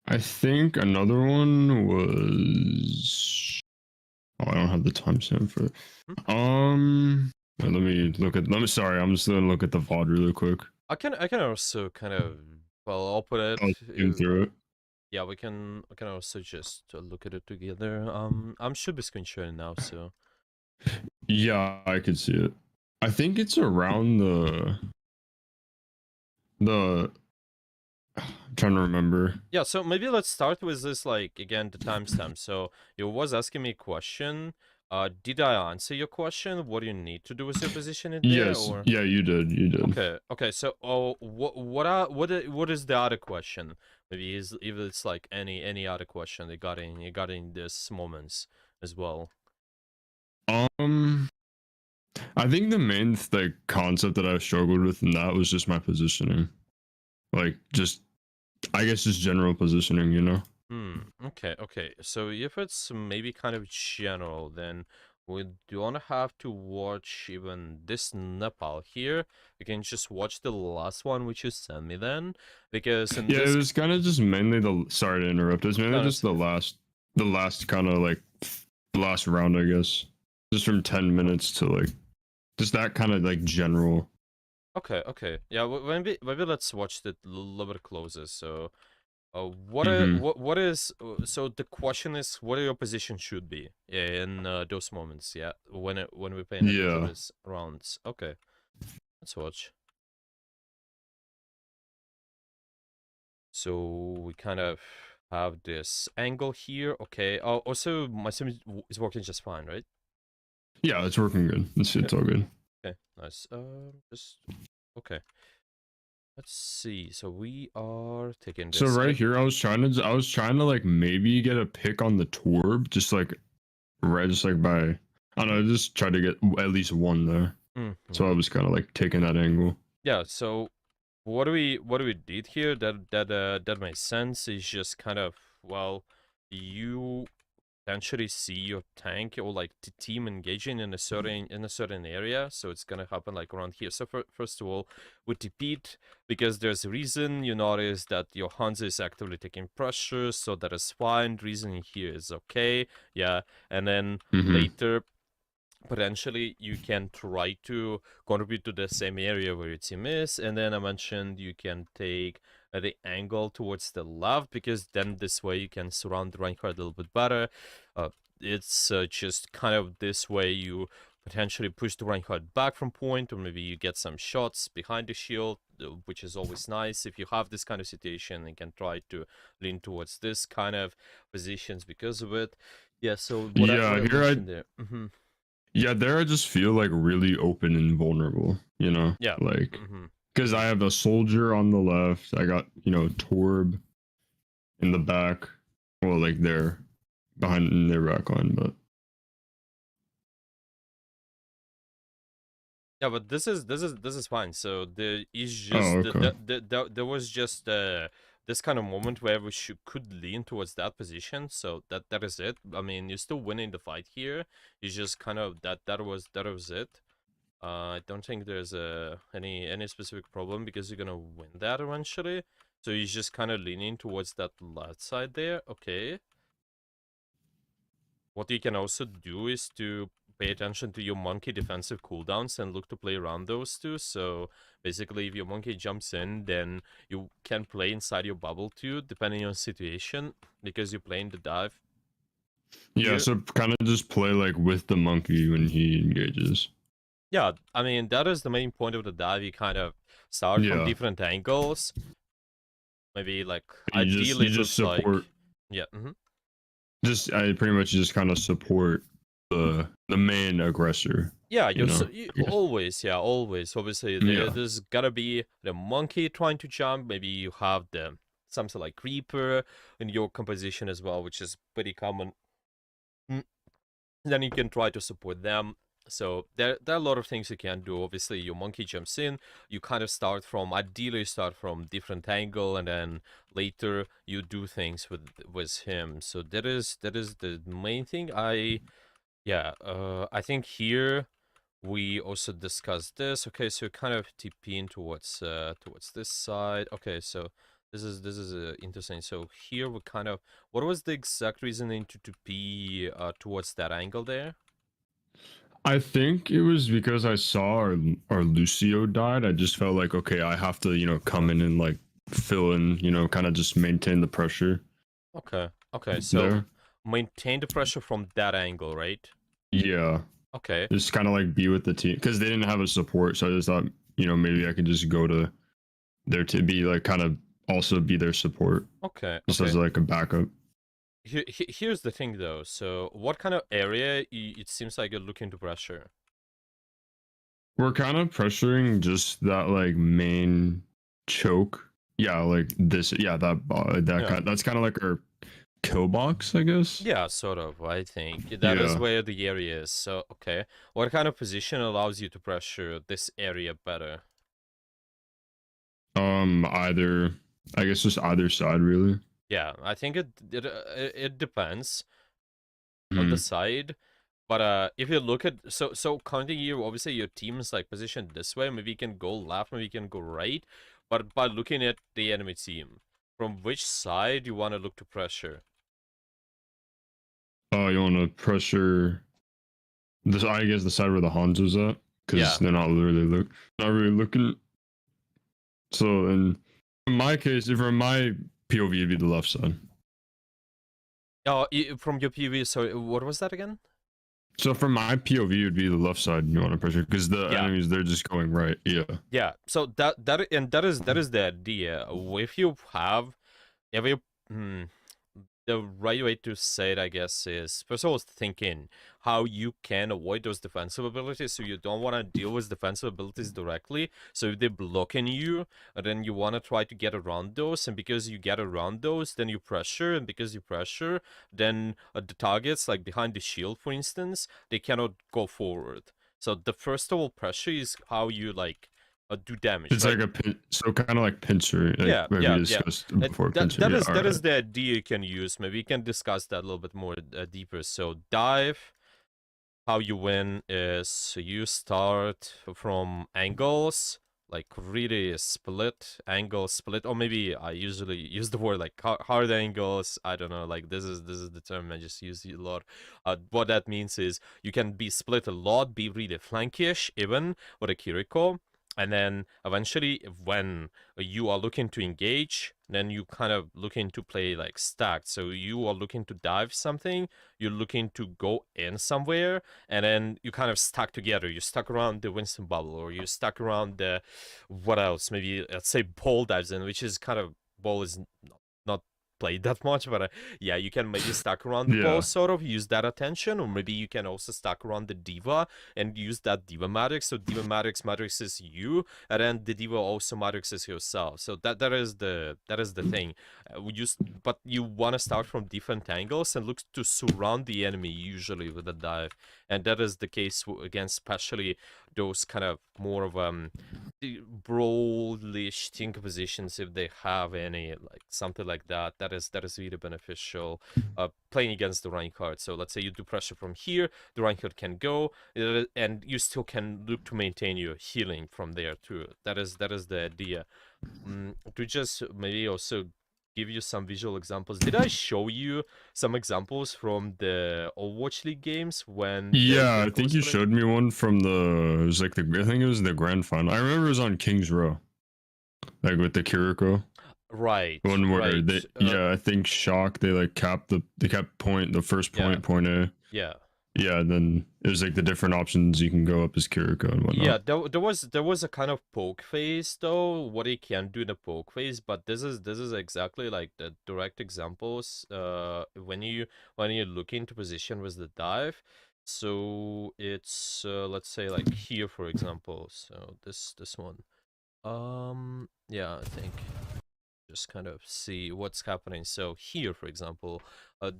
I think another one was. Oh, I don't have the timestamp for it. Hmm? Let me look at. Let me. Sorry, I'm just gonna look at the VOD really quick. I can also kind of, well, open it. I'll skim through it. Yeah, we can also just look at it together. I'm should be screen sharing now, so Yeah, I could see it. I think it's around the. I'm trying to remember. yeah. So maybe let's start with this, like, again, the timestamp. So you was asking me a question. Did I answer your question? What do you need to do with your position in there, Yes. or? Yeah, you did. You did. Okay. So, what is the other question? Maybe is if it's like any other question regarding this moments as well. Um, I think the main like concept that I struggled with in that was just my positioning. Like, just I guess just general positioning. You know. Okay. So if it's maybe kind of general, then we don't have to watch even this Nepal here. We can just watch the last one which you sent me then, because in Yeah, it this, was kind of just mainly the. Sorry to interrupt. It was mainly no, just that's okay. the last kind of like the last round, I guess. Just from 10 minutes to like just that kind of like general. Okay. Yeah, maybe let's watch it a little bit closer. So, Hmm. what is so the question is what your position should be in those moments, yeah, when we're paying attention to Yeah. these rounds. Okay, let's watch. So we kind of have this angle here. Okay. Oh, also my sim is working just fine, right? Yeah, it's working good. Okay. It's all good. Okay. Nice. Just okay. Let's see. So we are taking So this. right here, I was trying to like maybe get a pick on the torb, just like right, just like by I don't know, just try to get at least one there. So I Mhm. was kind of like taking that angle. Yeah. So what do we did here that makes sense is just kind of, well, you potentially see your tank or like the team engaging in a certain area, so it's gonna happen like around here. So first of all, with the beat, because there's a reason you notice that your Hanzo is actively taking pressure, so that is fine. Reasoning here is okay, yeah. And then Hmm. later, potentially you can try to contribute to the same area where your team is, and then I mentioned you can take the angle towards the left, because then this way you can surround the Reinhardt a little bit better. It's just kind of this way you potentially push the Reinhardt back from point, or maybe you get some shots behind the shield, which is always nice. If you have this kind of situation, you can try to lean towards this kind of positions because of it. Yeah, so what I Yeah, here I mentioned there. yeah, there I just feel like really open and vulnerable, you know? Yeah. Like Mm-hmm. because I have a soldier on the left, I got, Torb in the back. Well, like there behind their back line, but Yeah, but this is fine. So there is oh, just okay. there was just this kind of moment where we could lean towards that position. So that is it. I mean, you're still winning the fight here. It's just kind of that was it. I don't think there's any specific problem, because you're gonna win that eventually. So you're just kind of leaning towards that left side there. Okay. What you can also do is to pay attention to your monkey defensive cooldowns and look to play around those two. So basically, if your monkey jumps in, then you can play inside your bubble too, depending on situation, because you're playing the dive Yeah, here. so kind of just play like with the monkey when he engages. Yeah, I mean, that is the main point of the dive. You kind of start from Yeah. different angles. Maybe, like, You ideally it just looks like, support yeah. just I pretty much just kind of support the main aggressor, Yeah, you know. I guess. always, yeah, always. Obviously, Yeah. there's gotta be the monkey trying to jump. Maybe you have the something like creeper in your composition as well, which is pretty common. Mm, Then you can try to support them. So there are a lot of things you can do. Obviously, your monkey jumps in. You kind of ideally start from different angle, and then later you do things with him. So that is the main thing. I think here we also discussed this. Okay, so kind of TPing towards this side. Okay, so This is interesting. So here we kind of, what was the exact reasoning to be towards that angle there? I think it was because I saw our Lucio died. I just felt like, okay, I have to, come in and like fill in, kind of just maintain the pressure Okay. Okay. So there. maintain the pressure from that angle, right? Yeah, Okay. just kind of like be with the team because they didn't have a support. So I just thought, maybe I could just go to there to be like kind of also be their support Okay. just Okay. as like a backup. Here's the thing though. So what kind of area it seems like you're looking to pressure? We're kind of pressuring just that like main choke. Yeah, like this. Yeah, that Yeah. that's kind of like our kill box, I guess. Yeah, sort of. I think that is Yeah. where the area is. So, okay. What kind of position allows you to pressure this area better? Either I guess just either side really. Yeah, I think it depends on the Mhm. side. But if you look at so currently you obviously your team is like positioned this way. Maybe you can go left, maybe you can go right. But by looking at the enemy team, from which side you want to look to pressure? Oh, you want to pressure this? I guess the side where the Hanzo's at because Yeah. they're not really looking. So in my case, if from my POV, it'd be the left side. Oh, from your PV. So what was that again? So from my POV, it'd be the left side you want to pressure because the Yeah. enemies they're just going right. Yeah. Yeah, so that is the idea. If you have, if you, the right way to say it, I guess, is first of all thinking how you can avoid those defensive abilities. So you don't want to deal with defensive abilities directly. So if they're blocking you, then you want to try to get around those. And because you get around those, then you pressure. And because you pressure, then the targets, like behind the shield, for instance, they cannot go forward. So the first of all pressure is how you like do damage, It's right? like so kind of like pincer, Yeah, like we yeah, yeah. discussed before That pincer. that Yeah, is all that is right. the idea you can use. Maybe you can discuss that a little bit more deeper. So dive, how you win is you start from angles, like really split angle split, or maybe I usually use the word like hard angles. I don't know, like this is the term I just use a lot. What that means is you can be split a lot, be really flankish even with a Kiriko. And then eventually, when you are looking to engage, then you kind of looking to play like stacked. So you are looking to dive something, you're looking to go in somewhere, and then you kind of stuck together. You're stuck around the Winston bubble, or you're stuck around the what else? Maybe let's say Ball dives in, which is kind of Ball is not played that much, but yeah, you can maybe stuck around the ball, Yeah, sort of use that attention, or maybe you can also stuck around the diva and use that diva matrix. So diva matrix is you, and then the diva also matrix is yourself. So that is the thing. But you want to start from different angles and look to surround the enemy usually with a dive, and that is the case against especially those kind of more of the brawlish think positions, if they have any, like something like that. That is really beneficial playing against the Reinhardt. So let's say you do pressure from here, the Reinhardt can go, and you still can look to maintain your healing from there too. That is the idea. To just maybe also give you some visual examples. Did I show you some examples from the Overwatch League games when the yeah. I Kiriko think was you playing? showed me one from the. It was like I think it was the grand final. I remember it was on King's Row, like with the Kiriko Right, one where right. they. Yeah, I think Shock they like capped they kept the first Yeah, point A. yeah. Yeah, and then it was like the different options you can go up as Kiriko and Yeah, whatnot. there was a kind of poke phase though, what he can do in the poke phase, but this is exactly like the direct examples. When you look into position with the dive, so it's let's say like here for example. So this one. Yeah, I think just kind of see what's happening. So here, for example,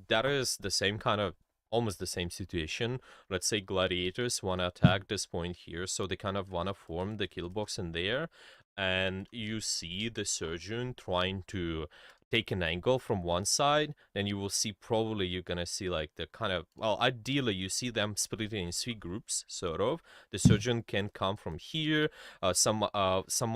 that is the same kind of almost the same situation. Let's say gladiators want to attack this point here, so they kind of want to form the kill box in there, and you see the surgeon trying to take an angle from one side, then you will see probably you're gonna see like the kind of, well, ideally you see them split in 3 groups, sort of. The surgeon can come from here, someone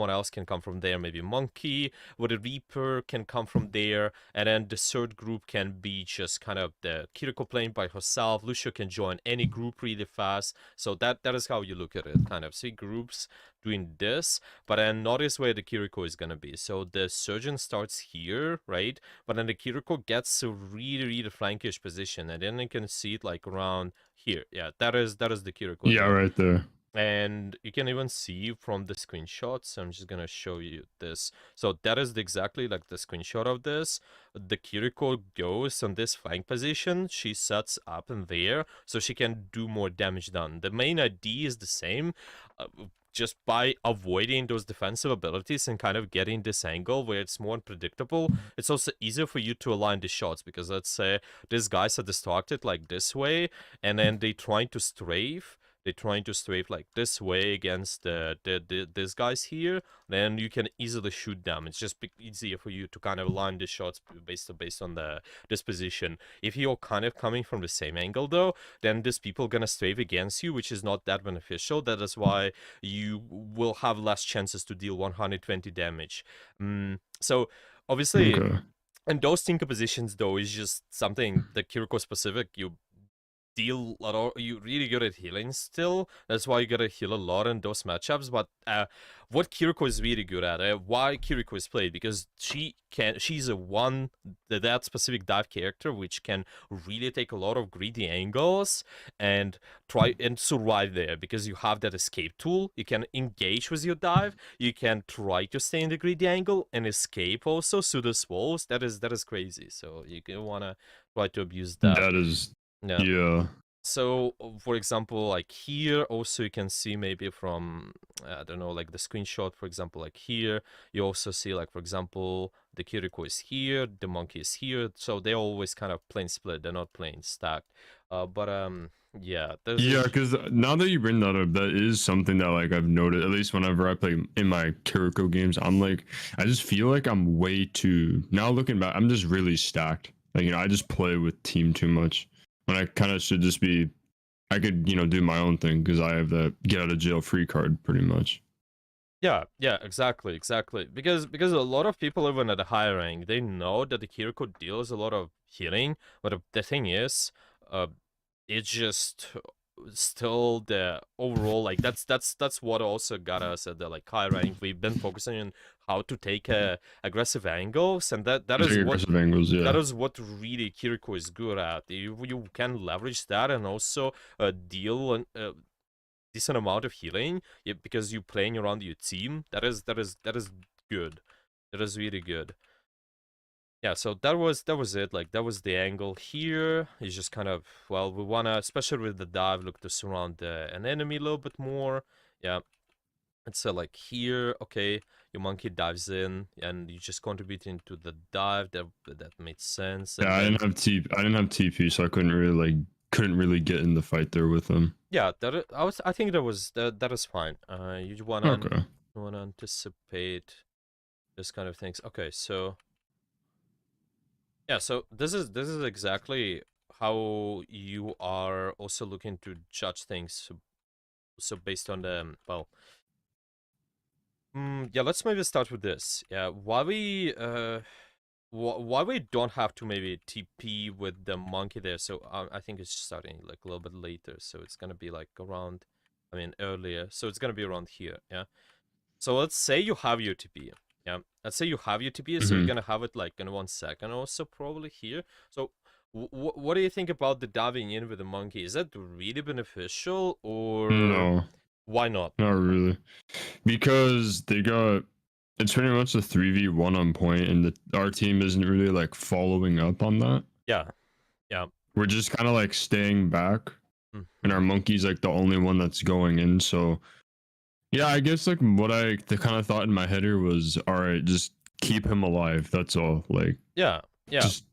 else can come from there, maybe monkey, or the reaper can come from there, and then the third group can be just kind of the Kiriko playing by herself. Lucio can join any group really fast. So that is how you look at it, kind of 3 groups doing this. But then notice where the Kiriko is gonna be. So the surgeon starts here, right? But then the Kiriko gets a really, really flankish position, and then you can see it like around here. Yeah, that is the Kiriko. Yeah, there. right there. And you can even see from the screenshots, I'm just gonna show you this. So that is exactly like the screenshot of this. The Kiriko goes on this flank position, she sets up in there, so she can do more damage done. The main idea is the same, just by avoiding those defensive abilities and kind of getting this angle where it's more unpredictable. It's also easier for you to align the shots, because let's say these guys are distracted like this way, and then they trying to strafe. They're trying to strafe like this way against these guys here, then you can easily shoot them. It's just easier for you to kind of align the shots based on this position. If you're kind of coming from the same angle though, then these people gonna strafe against you, which is not that beneficial. That is why you will have less chances to deal 120 damage. So obviously, Okay. and those tinker positions though is just something that Kiriko specific. You deal a lot, you really good at healing still. That's why you gotta heal a lot in those matchups. But what Kiriko is really good at, why Kiriko is played, because she's that specific dive character which can really take a lot of greedy angles and try and survive there, because you have that escape tool. You can engage with your dive, you can try to stay in the greedy angle and escape also through the walls. That is crazy. So you can wanna try to abuse that. That is, Yeah. yeah. So, for example, like here, also you can see maybe from, I don't know, like the screenshot, for example, like here, you also see, like, for example, the Kiriko is here, the monkey is here, so they're always kind of playing split, they're not playing stacked. Yeah. Yeah, because now that you bring that up, that is something that like I've noted. At least whenever I play in my Kiriko games, I'm like, I just feel like I'm way too. Now looking back, I'm just really stacked. Like, I just play with team too much. When I kind of should just be, I could do my own thing because I have that get out of jail free card pretty much. Yeah, exactly. Because a lot of people, even at a higher rank, they know that the Kiriko deals a lot of healing, but the thing is, it's just still the overall, like, that's what also got us at the like high rank. We've been focusing on how to take aggressive angles, and that is what aggressive angles, yeah. that is what really Kiriko is good at. You can leverage that and also deal an decent amount of healing, because you're playing around your team. That is good. That is really good. Yeah, so that was it. Like, that was the angle here. It's just kind of, well, we wanna, especially with the dive, look to surround an enemy a little bit more. Yeah. It's like here, okay, your monkey dives in and you just contribute into the dive. That made sense. And Yeah, I didn't have TP, so I couldn't really get in the fight there with them. Yeah, I think that is fine. You wanna Okay. anticipate this kind of things. Okay, so yeah, so this is exactly how you are also looking to judge things. So based on the, well, yeah, let's maybe start with this. Yeah, why we don't have to maybe TP with the monkey there. So I think it's starting like a little bit later. So it's gonna be like around, I mean earlier. So it's gonna be around here. Yeah. So let's say you have your TP. Yeah. Let's say you have your TP. So you're gonna have it like in 1 second. Also probably here. So what do you think about the diving in with the monkey? Is that really beneficial, or No, why not? not really, because it's pretty much a 3v1 on point, and our team isn't really like following up on that. Yeah. We're just kind of like staying back, and our monkey's like the only one that's going in. So yeah, I guess like the kind of thought in my head here was, all right, just keep him alive. That's all. Like, Yeah. just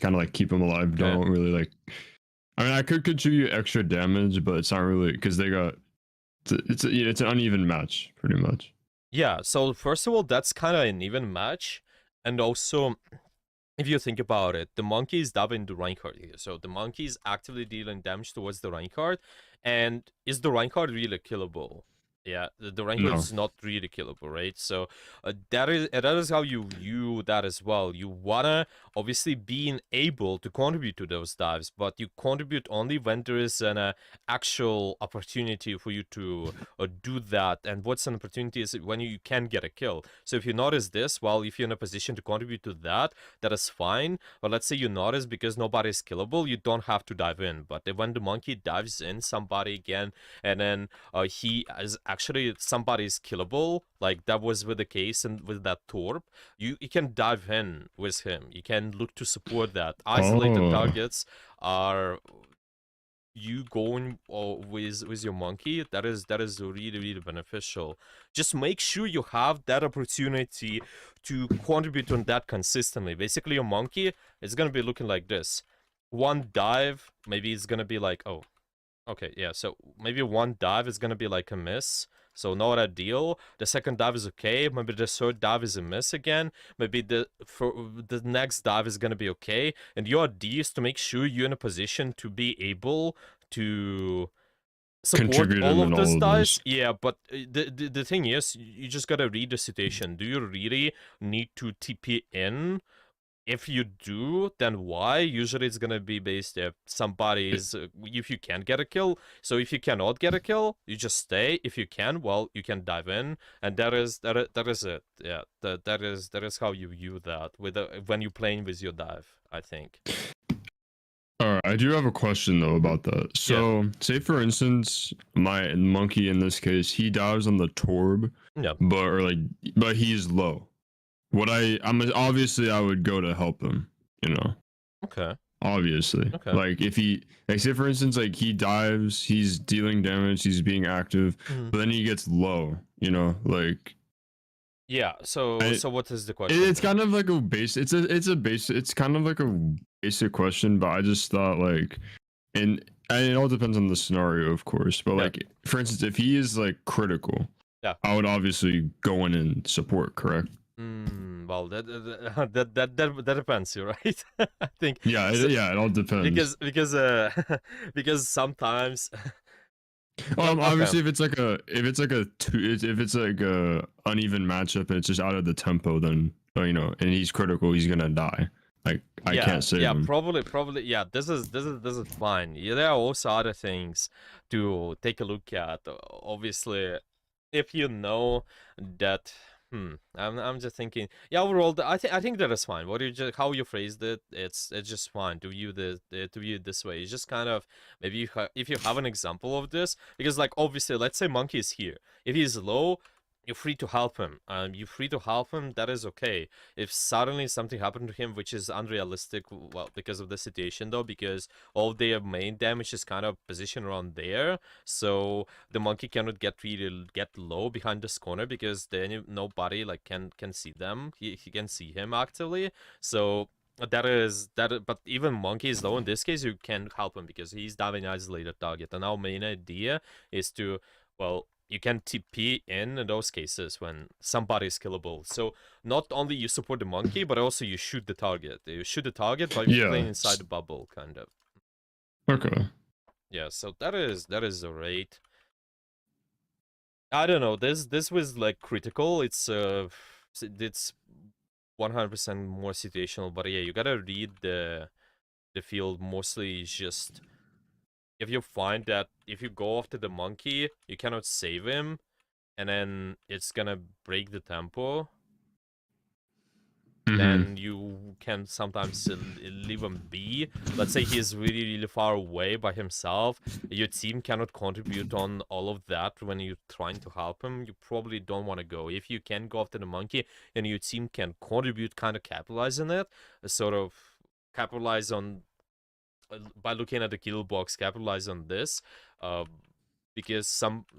kind of like keep him alive. Don't really like. I mean, I could contribute extra damage, but it's not really because they got. It's an uneven match, pretty much. Yeah, so first of all, that's kind of an even match, and also if you think about it, the monkey is diving the Reinhardt here. So the monkey is actively dealing damage towards the Reinhardt. And is the Reinhardt really killable? Yeah, the Reinhardt No. is not really killable, right? So that is how you view that as well. You wanna obviously being able to contribute to those dives, but you contribute only when there is an actual opportunity for you to do that. And what's an opportunity is when you can get a kill. So if you notice this, well, if you're in a position to contribute to that, that is fine. But let's say you notice because nobody's killable, you don't have to dive in. But when the monkey dives in somebody again, and then he is actually somebody's killable, like that was with the case and with that Torp, you can dive in with him. You can look to support that. Isolated Oh. targets are you going with your monkey. That is really beneficial. Just make sure you have that opportunity to contribute on that consistently. Basically your monkey is gonna be looking like this. One dive, maybe it's gonna be like, oh, okay, yeah, so maybe one dive is gonna be like a miss, so not ideal. The second dive is okay, maybe the third dive is a miss again, maybe the next dive is gonna be okay, and your idea is to make sure you're in a position to be able to support Contribute all him in of those all of dives. this. Yeah, but the thing is, you just gotta read the situation. Do you really need to TP in? If you do, then why? Usually it's gonna be based if somebody's if you can get a kill. So if you cannot get a kill, you just stay. If you can, well, you can dive in, and that is it. Yeah, that is how you view that with when you're playing with your dive, I think. All right, I do have a question though about that. Yeah, So, say for instance, my monkey in this case, he dives on the Torb, yeah, but he's low. Obviously I would go to help him, you know. okay, Obviously. okay. Like if he like say for instance like he dives, he's dealing damage, he's being active, Mhm. but then he gets low, you know, like Yeah. So I so what is the question it's here? kind of like a base it's kind of like a basic question, but I just thought like and it all depends on the scenario, of course. But Yeah, like for instance, if he is like critical, yeah. I would obviously go in and support, correct? Well, that depends, you right? I think Yeah, so, yeah, it all depends. because because sometimes okay, Obviously, if it's like a uneven matchup and it's just out of the tempo, then you know, and he's critical, he's gonna die. Like I yeah, can't save yeah, him. probably, yeah. This is fine. Yeah, there are also other things to take a look at. Obviously, if you know that, I'm just thinking. Yeah, overall, I think that is fine. What you just how you phrased it, it's just fine to view to view it this way. It's just kind of maybe if you have an example of this, because like obviously, let's say monkey is here. If he's low, you're free to help him. You're free to help him. That is okay. If suddenly something happened to him, which is unrealistic, well, because of the situation though, because all their main damage is kind of positioned around there, so the monkey cannot get low behind this corner because then nobody like can see them. He can see him actively, so. But even monkey is low in this case, you can help him because he's diving isolated target. And our main idea is to, well, you can TP in those cases when somebody is killable. So not only you support the monkey, but also you shoot the target. You shoot the target by Yeah. playing inside the bubble, kind of. Okay. Yeah. So that is a rate. I don't know. This was like critical. It's 100% more situational. But yeah, you gotta read the field. Mostly just if you find that if you go after the monkey, you cannot save him, and then it's gonna break the tempo, Mm-hmm. then you can sometimes leave him be. Let's say he is really far away by himself. Your team cannot contribute on all of that when you're trying to help him. You probably don't want to go. If you can go after the monkey and your team can contribute, kind of capitalize on it, sort of capitalize on by looking at the kill box, capitalize on this. Uh, because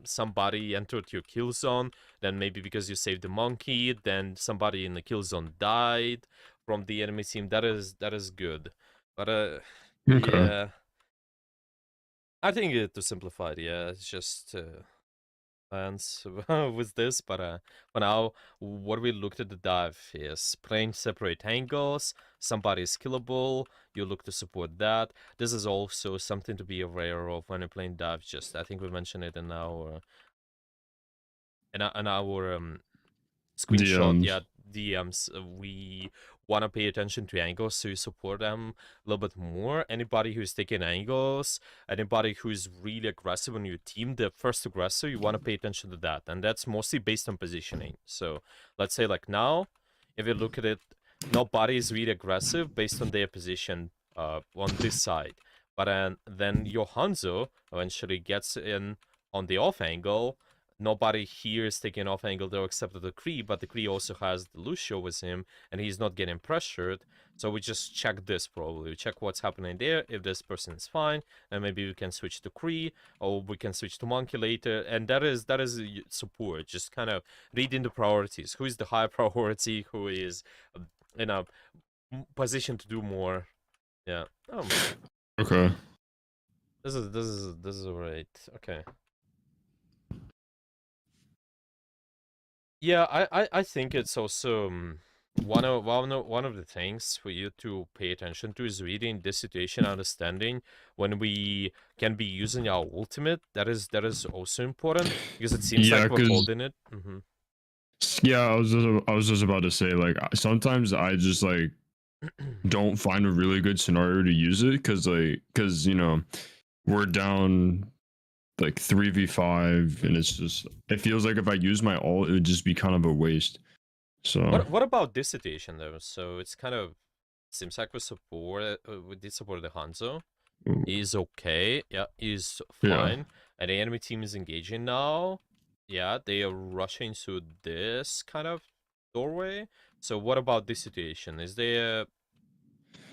somebody entered your kill zone, then maybe because you saved the monkey, then somebody in the kill zone died from the enemy team. That is good, but Okay. yeah, I think to simplify it, yeah, it's just plans with this, but for now, what we looked at the dive is playing separate angles. Somebody is killable. You look to support that. This is also something to be aware of when you're playing dive. Just I think we mentioned it in our screenshot, DMs. yeah, DMs. We want to pay attention to angles, so you support them a little bit more. Anybody who's taking angles, anybody who's really aggressive on your team, the first aggressor, you want to pay attention to that, and that's mostly based on positioning. So let's say like now, if you look at it, nobody is really aggressive based on their position on this side, but then your Hanzo eventually gets in on the off angle. Nobody here is taking off angle though except the Kree, but the Kree also has the Lucio with him, and he's not getting pressured. So we just check this probably. We check what's happening there. If this person is fine, and maybe we can switch to Kree, or we can switch to Monkey later. And that is support. Just kind of reading the priorities. Who is the high priority? Who is in a position to do more? Yeah. Okay. This is alright. Okay. Yeah, I think it's also one of the things for you to pay attention to is reading this situation, understanding when we can be using our ultimate. That is also important because it seems Yeah, like we're because holding it. yeah, I was just about to say like sometimes I just like don't find a really good scenario to use it because we're down like 3v5 and it's just it feels like if I use my ult it would just be kind of a waste. So What about this situation though? So it's kind of seems like we did support the Hanzo. He's okay. Yeah, he's yeah. fine. And the enemy team is engaging now. Yeah, they are rushing to this kind of doorway. So what about this situation? Is there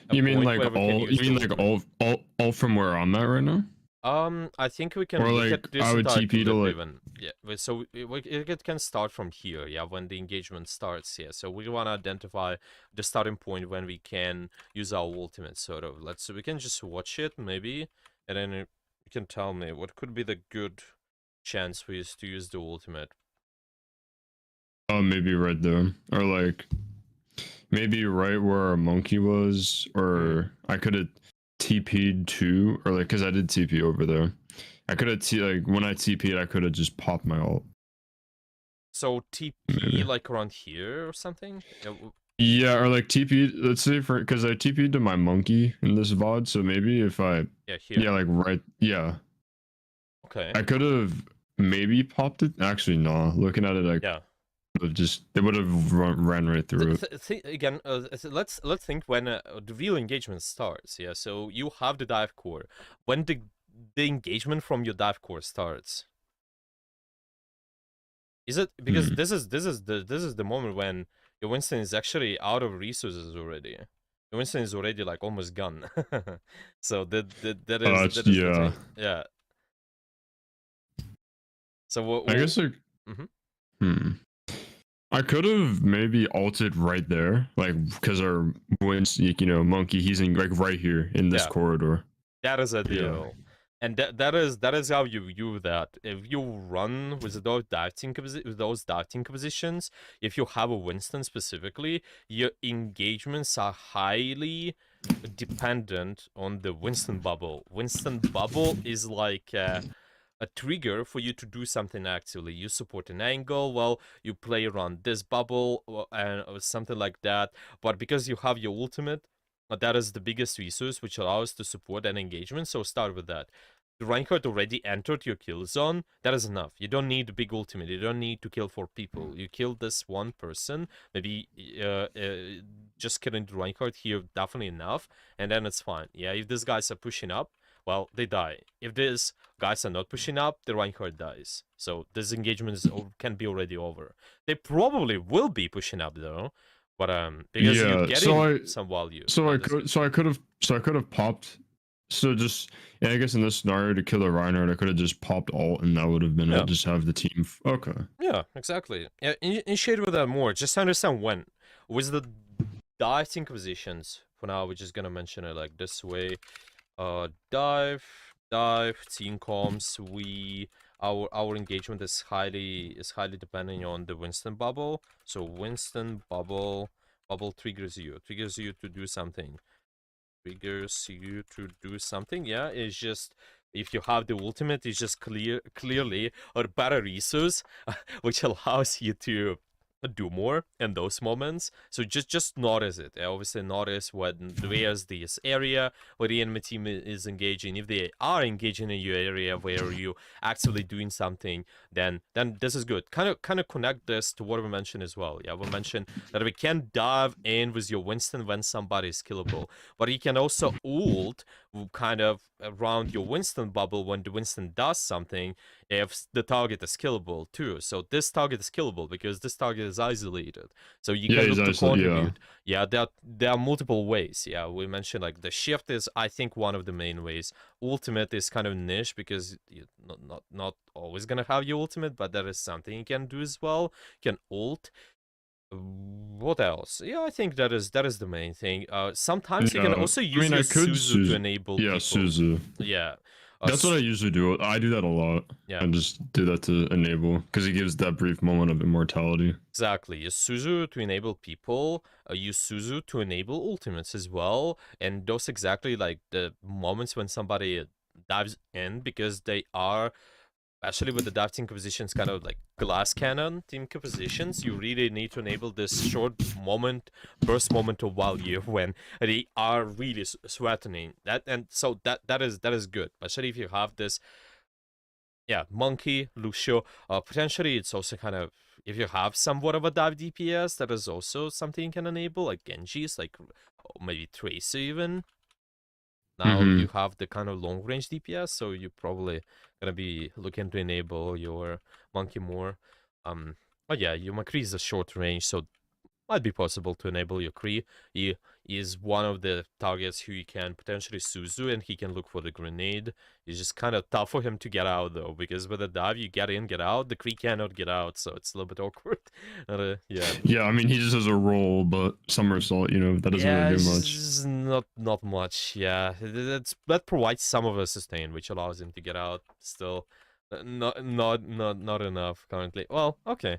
a You mean point like where we can all use you the mean like ultimate? all from where I'm at right now? I think we can Or look at like this I would entire TP to clip like even. Yeah, so it can start from here, yeah, when the engagement starts, yeah. So we want to identify the starting point when we can use our ultimate, sort of. So we can just watch it, maybe, and then you can tell me what could be the good chance for us to use the ultimate. maybe right there. Or like maybe right where our monkey was, or I could have TP'd too, or like because I did TP over there. I could have like when I TP'd, I could have just popped my ult. So TP Maybe. like around here or something? Yeah, Yeah, or like TP. Let's say for because I TP'd to my monkey in this VOD, so maybe if I, yeah, here. yeah, like right, yeah, Okay. I could have maybe popped it. Actually, no. Looking at it, I Yeah. could have just they would have ran right through it. Again, let's think when the real engagement starts. Yeah, so you have the dive core. When the engagement from your dive core starts, is it because Hmm. this is the moment when your Winston is actually out of resources already. Your Winston is already like almost gone. So that is the Yeah. thing. Yeah. So what? I guess like, Mm-hmm. hmm. I could have maybe altered right there, like because our monkey, he's in like right here in this Yeah. corridor. That is Yeah. ideal. And that is how you view that. If you run with those diving positions, if you have a Winston specifically, your engagements are highly dependent on the Winston bubble. Winston bubble is like a trigger for you to do something actively. You support an angle, well, you play around this bubble or something like that. But because you have your ultimate, that is the biggest resource which allows to support an engagement, so start with that. The Reinhardt already entered your kill zone, that is enough. You don't need a big ultimate, you don't need to kill 4 people. You kill this one person, maybe just killing the Reinhardt here, definitely enough, and then it's fine. Yeah, if these guys are pushing up, well, they die. If these guys are not pushing up, the Reinhardt dies. So this engagement can be already over. They probably will be pushing up though, but because you're Yeah. getting some value on this. I could have popped. So just yeah, I guess in this scenario to kill a Reinhardt, I could have just popped alt and that would have been Yeah, it. Just have the team. Okay. yeah, exactly. Yeah, initiate with that more. Just understand when. With the diving positions, for now, we're just gonna mention it like this way. Dive, team comms. We our engagement is highly depending on the Winston bubble. So Winston bubble triggers you to do something. Triggers you to do something. Yeah, it's just if you have the ultimate, it's just clearly a better resource, which allows you to do more in those moments. So just notice it. Obviously notice when there's this area where the enemy team is engaging. If they are engaging in your area where you actively doing something, then this is good. Kind of connect this to what we mentioned as well. Yeah, we mentioned that we can dive in with your Winston when somebody is killable, but you can also ult kind of around your Winston bubble when the Winston does something if the target is killable too. So this target is killable because this target is isolated. So you can look to contribute. Yeah, there are multiple ways. Yeah, we mentioned like the shift is I think one of the main ways. Ultimate is kind of niche because you're not always gonna have your ultimate, but that is something you can do as well. You can ult. What else? Yeah, I think that is the main thing. Sometimes you can also use your Suzu to enable people. Suzu. Yeah. That's what I usually do. I do that a lot. Yeah. I just do that to enable because it gives that brief moment of immortality. Exactly. Use Suzu to enable people. Use Suzu to enable ultimates as well. And those exactly like the moments when somebody dives in because they are, especially with the dive team compositions, kind of like glass cannon team compositions, you really need to enable this short moment, burst moment of value when they are really threatening. That and so that is good, especially if you have this. Yeah, Monkey, Lucio. Potentially, it's also kind of if you have somewhat of a dive DPS, that is also something you can enable, like Genji's, like maybe Tracer even. Now you have the kind of long range DPS, so you're probably gonna be looking to enable your Monkey more. Oh yeah, your McCree is a short range, so might be possible to enable your Kree. He is one of the targets who you can potentially Suzu, and he can look for the grenade. It's just kind of tough for him to get out, though, because with a dive, you get in, get out. The Kree cannot get out, so it's a little bit awkward. Yeah. Yeah, I mean, he just has a roll, but somersault, that doesn't really do much. Just not much, yeah. That provides some of a sustain, which allows him to get out still. Not enough currently. Well, okay.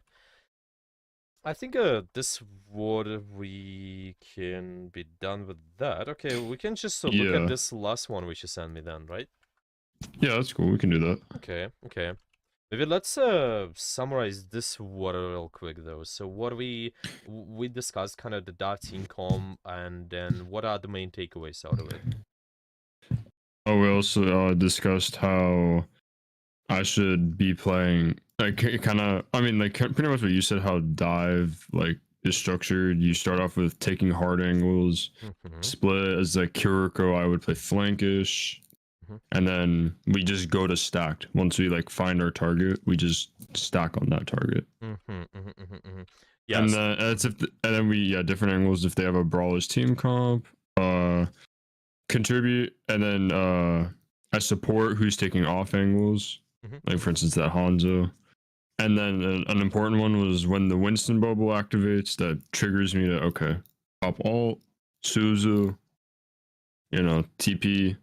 I think this would we can be done with that. Okay, we can just look at this last one which you sent me then, right? Yeah, that's cool. We can do that. Okay. Maybe let's summarize this water real quick though. So what we discussed kind of the dive team com, and then what are the main takeaways out of it? Oh, we also discussed how I should be playing like kind of. I mean, like pretty much what you said. How dive like is structured. You start off with taking hard angles, split as like Kiriko. I would play flankish, and then we just go to stacked. Once we like find our target, we just stack on that target. Yeah, and then and then we different angles if they have a brawlers team comp. Contribute, and then I support who's taking off angles. Like for instance that Hanzo. And then an important one was when the Winston bubble activates, that triggers me to okay, pop alt, Suzu, TP.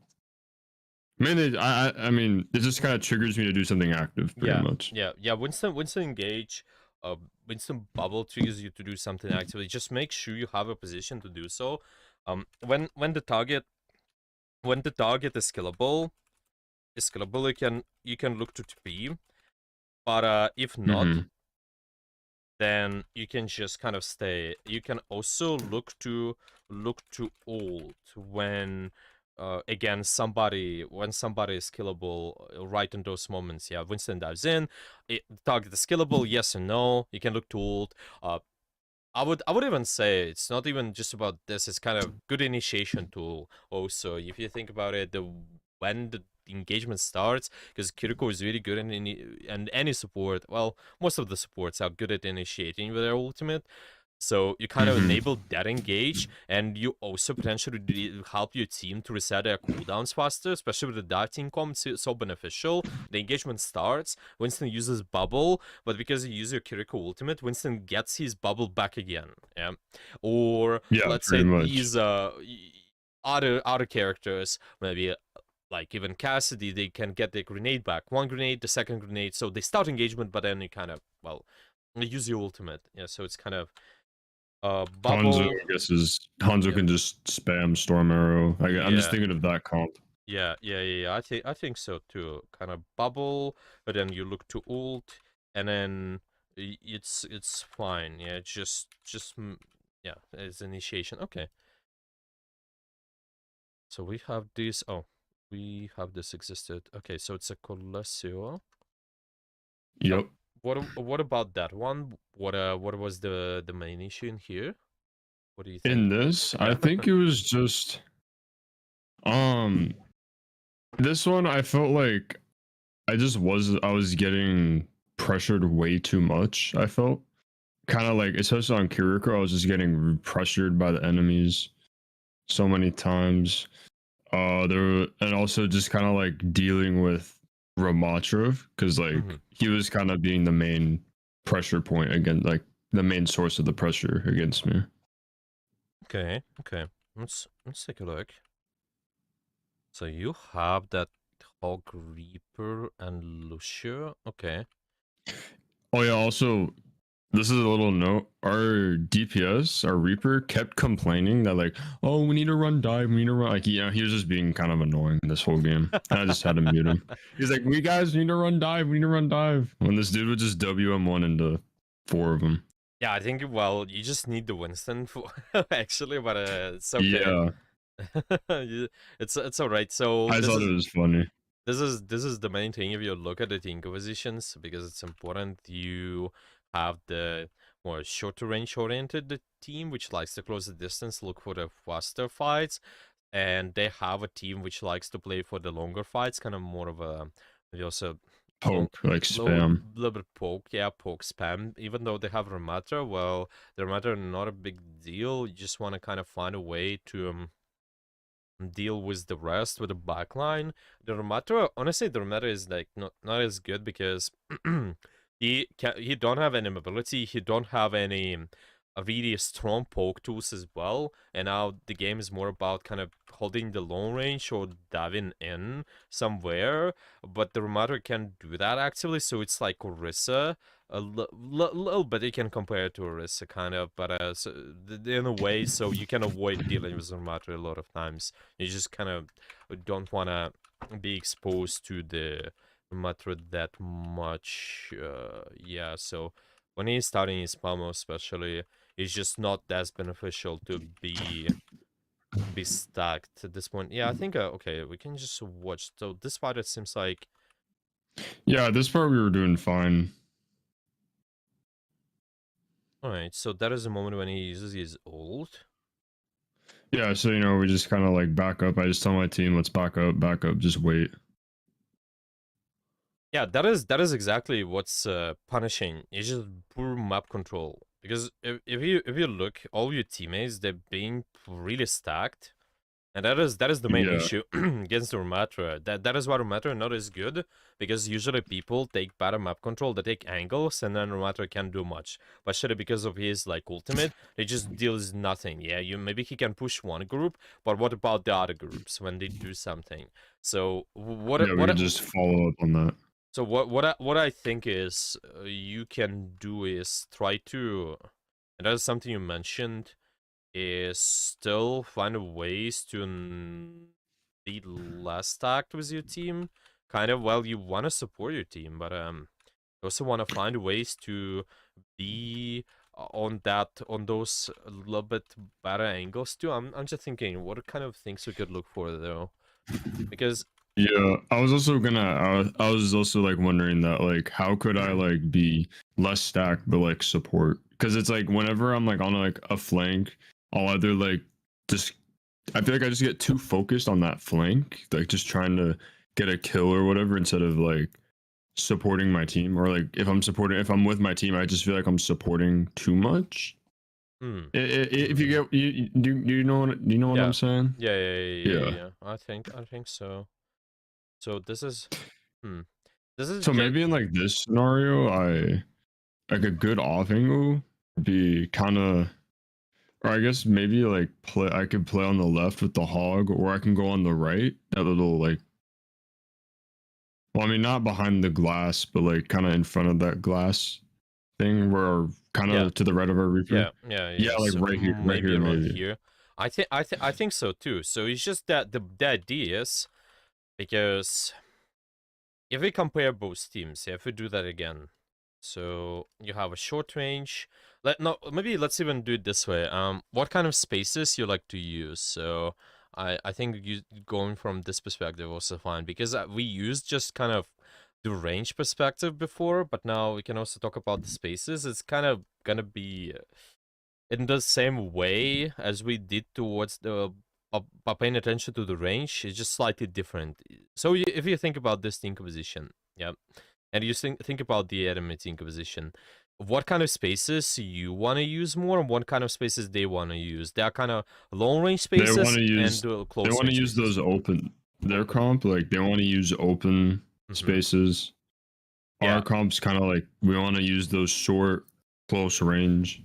Mainly, I mean, it just kind of triggers me to do something active, pretty much. Yeah. Winston engage, Winston bubble triggers you to do something actively. Just make sure you have a position to do so. When the target is killable, you can look to TP. But if not, then you can just kind of stay. You can also look to ult when again when somebody is killable right in those moments. Yeah, Winston dives in, the target is killable, yes or no. You can look to ult. I would even say it's not even just about this. It's kind of good initiation tool also. If you think about it, when the engagement starts, because Kiriko is really good in any support. Well, most of the supports are good at initiating with their ultimate. So you kind of enable that engage, and you also potentially help your team to reset their cooldowns faster, especially with the dive team comp. It's so beneficial. The engagement starts, Winston uses bubble, but because you use your Kiriko ultimate, Winston gets his bubble back again. Yeah, or let's say these other characters, maybe like even Cassidy, they can get their grenade back. One grenade, the second grenade. So they start engagement, but then you kind of, well, you use your ultimate. Yeah, so it's kind of Hanzo, bubble. I guess, is Hanzo Yep. can just spam Storm Arrow. I'm just Yeah. thinking of that comp. Yeah. I think so too. Kind of bubble, but then you look to ult, and then it's fine. Yeah, yeah, it's initiation. Okay. So we have this. Oh, we have this existed. Okay, so it's a Colosio. Yep. What about that one? What was the main issue in here? What do you In think? this, I Yeah. think it was just um this one I felt like I was getting pressured way too much. I felt kind of like, especially on Kiriko, I was just getting pressured by the enemies so many times. And also just kind of like dealing with Ramatrov because like Mhm. he was kind of being the main pressure point again, like the main source of the pressure against me. Okay. Let's take a look. So you have that Hog Reaper and Lucio. Okay. Oh yeah, also this is a little note. Our DPS, our Reaper, kept complaining that like, oh, we need to run dive, we need to run like, he was just being kind of annoying this whole game. And I just had to mute him. He's like, we guys need to run dive, we need to run dive. When this dude would just WM1 into four of them. Yeah, I think well, you just need the Winston for actually, but it's okay. Yeah, It's all right. So I this thought is it was funny. this is the main thing if you look at the team compositions because it's important you have the more shorter range oriented team which likes to close the distance, look for the faster fights, and they have a team which likes to play for the longer fights, kind of more of a maybe also long Poke, like little, spam. little bit poke, yeah, poke spam. Even though they have Ramatra, well, the Ramatra not a big deal. You just want to kind of find a way to deal with the rest with the backline. The Ramatra, honestly, the Ramatra is like not as good because he don't have any mobility. He don't have any really strong poke tools as well. And now the game is more about kind of holding the long range or diving in somewhere. But the Ramatra can do that actively, so it's like Orisa little bit you can compare it to Orisa kind of, but so, in a way, so you can avoid dealing with Ramatra a lot of times. You just kind of don't want to be exposed to the Ramatra that much. Yeah, so when he's starting his Pamo especially, it's just not as beneficial to be stacked at this point. Yeah, I think okay, we can just watch. So this fight, it seems like Yeah, this part we were doing fine. all right. So that is the moment when he uses his ult. Yeah, so we just kind of like back up. I just tell my team, let's back up, just wait. Yeah, that is exactly what's punishing. It's just poor map control. Because if you look, all your teammates they're being really stacked, and that is the main Yeah, issue against the Ramatra. That is why Ramatra not as good because usually people take better map control. They take angles, and then Ramatra can't do much. But surely because of his like ultimate, he just deals nothing. Yeah, you maybe he can push one group, but what about the other groups when they do something? So yeah, we could just follow up on that. so what I think is you can do is try to, and that's something you mentioned, is still find ways to be less stacked with your team. Kind of, well, you want to support your team, but you also want to find ways to be on those a little bit better angles too. I'm just thinking, what kind of things we could look for though, because. Yeah, I was also like wondering that like how could I like be less stacked but like support? Because it's like whenever I'm like on like a flank, I'll either like just I feel like I just get too focused on that flank, like just trying to get a kill or whatever instead of like supporting my team, or like if I'm with my team, I just feel like I'm supporting too much. Hmm. If you get do you know what Yeah. I'm saying? Yeah. Yeah. I think so. So this is hmm. This is So just maybe in like this scenario, I like a good off angle would be kind of, or I guess maybe like play. I could play on the left with the hog, or I can go on the right. That little like Well, I mean, not behind the glass, but like kind of in front of that glass thing, where kind Yeah. of to the right of our Reaper. Yeah, like So right maybe here, around maybe. here. I think so too. So it's just that the idea is because if we compare both teams, if we do that again, so you have a short range. Maybe let's even do it this way. What kind of spaces you like to use? So I think you going from this perspective also fine because we used just kind of the range perspective before, but now we can also talk about the spaces. It's kind of gonna be in the same way as we did towards the by paying attention to the range. It's just slightly different. So if you think about this team composition, yeah, and you think about the enemy team composition, what kind of spaces you want to use more, and what kind of spaces they want to use? They are kind of long range They want spaces to and use they close want to range use spaces. those open. Their Open. comp, like they want to use open Hmm. spaces. Our Yeah, comp's kind of like we want to use those short, close range.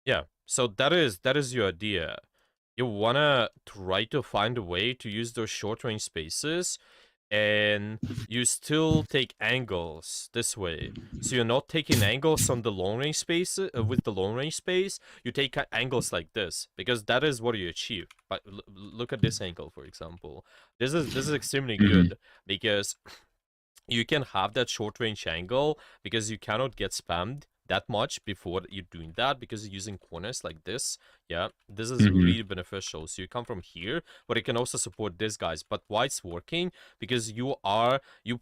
yeah. So that is your idea. You wanna try to find a way to use those short range spaces and you still take angles this way. So you're not taking angles on the long range space with the long range space. You take angles like this because that is what you achieve. But look at this angle, for example. This is extremely Hmm. good because you can have that short range angle because you cannot get spammed that much before you're doing that because you're using corners like this. Yeah, this is Hmm. really beneficial. So you come from here, but it can also support these guys. But why it's working? Because you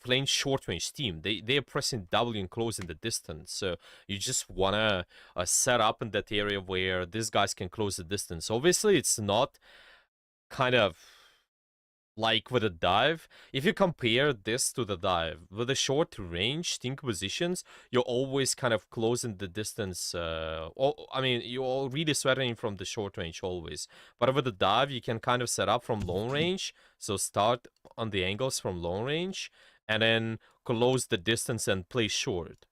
playing short range team. They are pressing W and closing the distance. So you just wanna set up in that area where these guys can close the distance. Obviously, it's not kind of like with a dive. If you compare this to the dive, with the short range think positions, you're always kind of closing the distance. I mean, you're all really sweating from the short range always. But with the dive, you can kind of set up from long range. So start on the angles from long range and then close the distance and play short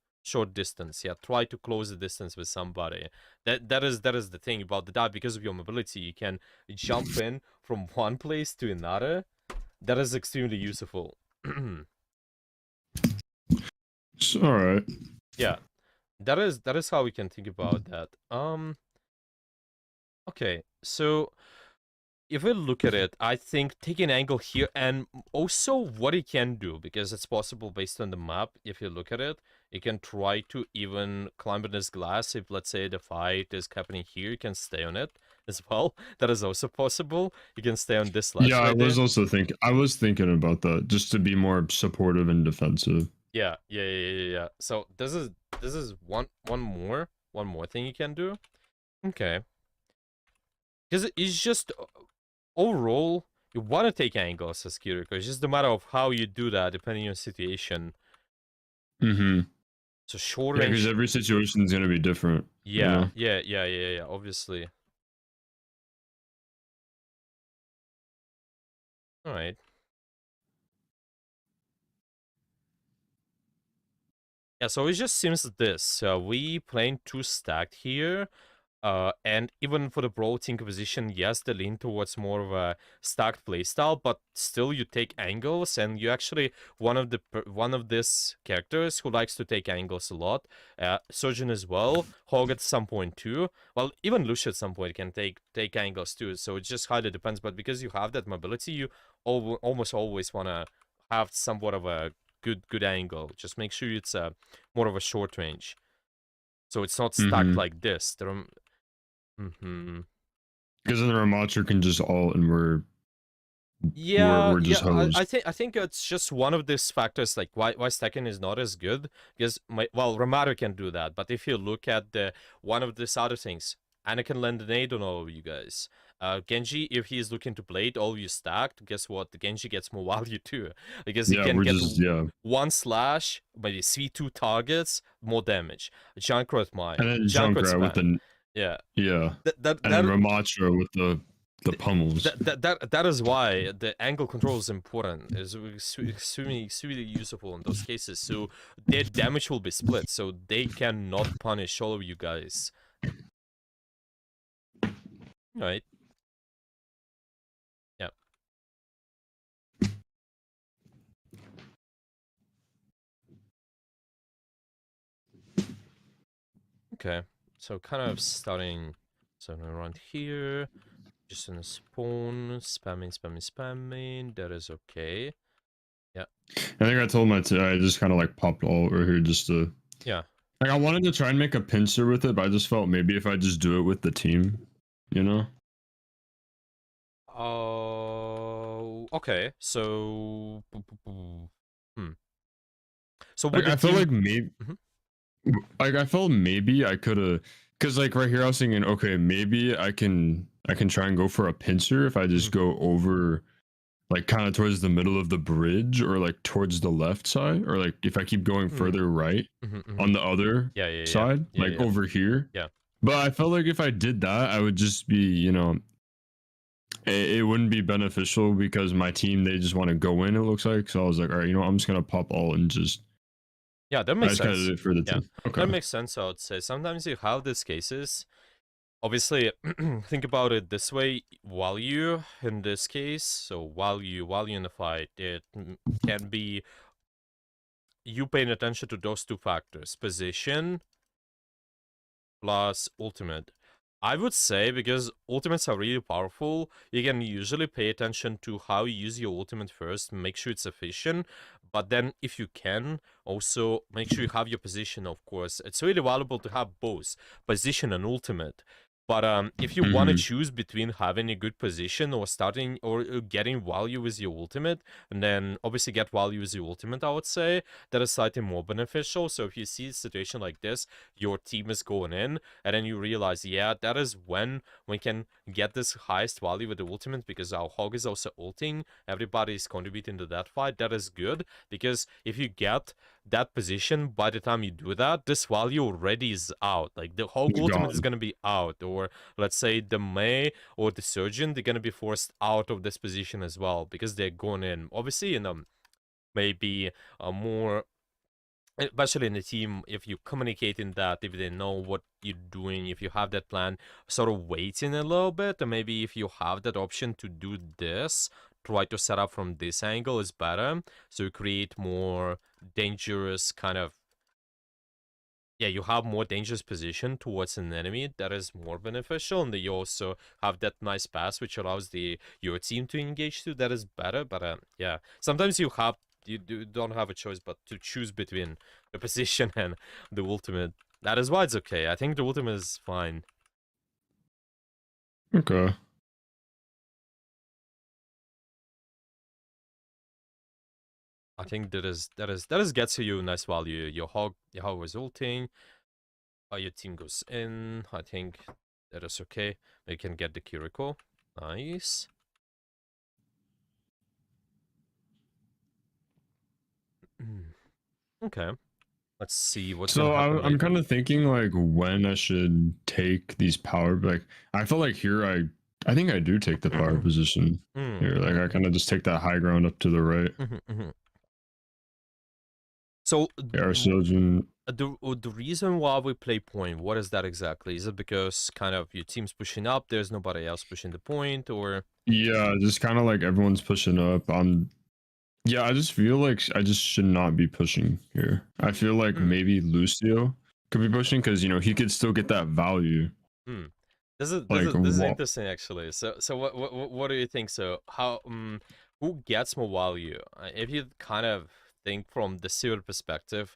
distance. Yeah, try to close the distance with somebody. That is the thing about the dive. Because of your mobility, you can jump in from one place to another. That is extremely useful. All right. Yeah, that is how we can think about that. Okay, so if we look at it, I think take an angle here and also what it can do, because it's possible based on the map. If you look at it, you can try to even climb on this glass. If let's say the fight is happening here, you can stay on it as well. That is also possible. You can stay on this ledge Yeah, right there. I was thinking about that just to be more supportive and defensive. Yeah. So this is one more thing you can do. Okay, because it's just overall you want to take angles as Kiriko. It's just a matter of how you do that depending on situation. Mm-hmm. So short Yeah, because range. every situation is gonna be different. You know. Yeah. Obviously. All right. Yeah. So it just seems this. We playing two stacked here. And even for the brawl team composition, yes, they lean towards more of a stacked playstyle, but still you take angles, and you actually one of these characters who likes to take angles a lot. Surgeon as well, Hog at some point too. Well, even Lucia at some point can take angles too. So it just highly depends. But because you have that mobility, you almost always wanna have somewhat of a good angle. Just make sure it's more of a short range. So it's not stacked Mm-hmm. like this. Mm-hmm. Because then the Ramatcher can just alt and Yeah, we're just hosed. I think it's just one of these factors, like why stacking is not as good. Because Ramaru can do that, but if you look at the one of these other things, Anakin land an aid on all of you guys. Genji, if he is looking to blade all of you stacked, guess what? The Genji gets more value too, because he Yeah, can we're get just yeah. one slash, maybe C2 targets, more damage. Junkrat And mine, then Junkrat Junkrat with spam. the Yeah, yeah. And then that Ramattra with the pummels. that is why the angle control is important. Is extremely useful in those cases. So their damage will be split, so they cannot punish all of you guys. Right? Yeah. Okay, so kind of starting around here, just in a spawn, spamming. That is okay. Yeah. I think I told my I just kind of like popped all over here just to Yeah. like I wanted to try and make a pincer with it, but I just felt maybe if I just do it with the team, you know. Oh, okay. So, hmm. So with Like the I felt team, like maybe Mhm. like I felt maybe I could have because like right here I was thinking okay maybe I can try and go for a pincer if I just Mhm. go over like kind of towards the middle of the bridge or like towards the left side or like if I keep going Hmm. further right on Mhm. the other Yeah. side like Yeah. over here. Yeah. But I felt like if I did that I would just be it wouldn't be beneficial because my team they just want to go in it looks like so I was like all right I'm just gonna pop all and just Yeah, that I makes just kind of sense. did it for the Yeah, team. Okay. that makes sense. I would say sometimes you have these cases. Obviously, think about it this way: value in this case. So value in the fight, it can be you paying attention to those two factors: position plus ultimate. I would say because ultimates are really powerful, you can usually pay attention to how you use your ultimate first, make sure it's efficient, but then if you can, also make sure you have your position, of course. It's really valuable to have both position and ultimate. But if you want to Hmm. choose between having a good position or starting or getting value with your ultimate, and then obviously get value with your ultimate, I would say that is slightly more beneficial. So if you see a situation like this, your team is going in, and then you realize, yeah, that is when we can get this highest value with the ultimate because our hog is also ulting. Everybody is contributing to that fight. That is good because if you get that position by the time you do that, this value already is out. Like the hog It's ultimate is gone. gonna be out, or let's say the Mei or the Surgeon, they're gonna be forced out of this position as well because they're going in. Obviously, in maybe a more especially in the team, if you communicate in that, if they know what you're doing, if you have that plan, sort of waiting a little bit, and maybe if you have that option to do this, try to set up from this angle is better, so you create more dangerous kind of, yeah, you have more dangerous position towards an enemy that is more beneficial, and then you also have that nice pass which allows your team to engage to. That is better, but yeah, sometimes don't have a choice but to choose between the position and the ultimate. That is why it's okay. I think the ultimate is fine. Okay. I think that is gets you nice value. Your hog is ulting. Your team goes in. I think that is okay. You can get the Kiriko. Nice. Okay. Let's see what's gonna So happen I'm later. kind of thinking like when I should take these power. Like I feel like here I think I do take the power position here. Like I kind of just take that high ground up to the right. Mhm. So Yeah, so the reason why we play point, what is that exactly? Is it because kind of your team's pushing up, there's nobody else pushing the point, or yeah, just kind of like everyone's pushing up. Yeah, I just feel like I just should not be pushing here. I feel like hmm, maybe Lucio could be pushing because he could still get that value. hmm. This is What? interesting actually. So what do you think? So how who gets more value? If you kind of think from the civil perspective,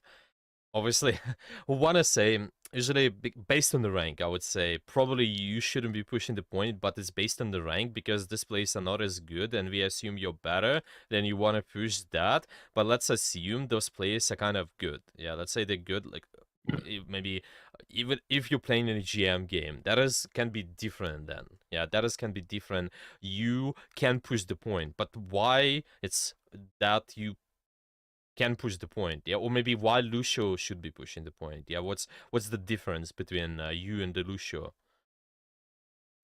obviously, want to say usually based on the rank, I would say probably you shouldn't be pushing the point, but it's based on the rank because these players are not as good, and we assume you're better. Then you want to push that, but let's assume those players are kind of good. Yeah, let's say they're good. Like maybe even if you're playing in a GM game, that is can be different. Then yeah, that is can be different. You can push the point, but why it's that you can push the point, yeah, or maybe why Lucio should be pushing the point, yeah. What's the difference between you and the Lucio?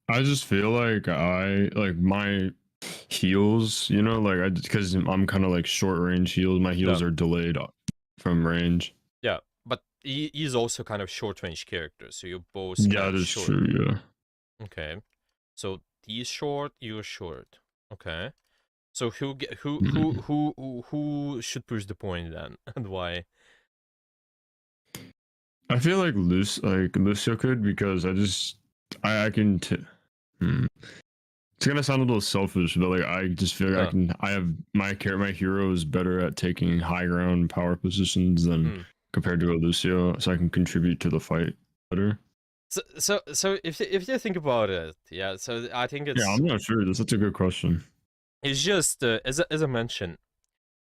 I just feel like I like my heals, like I because I'm kind of like short range heals. My Yeah, heals are delayed from range. yeah, but he's also kind of short range character, so you're both kind Yeah, of that is short. true. Yeah. Okay, so he's short, you're short. Okay, so Mhm. who should push the point then, and why? I feel like Lucio could because I can. It's gonna sound a little selfish, but like I just feel like No. I have my hero is better at taking high ground power positions than Hmm. compared to a Lucio, so I can contribute to the fight better. So if you think about it, yeah. So I think Yeah, it's I'm not sure. That's such a good question. just as I mentioned,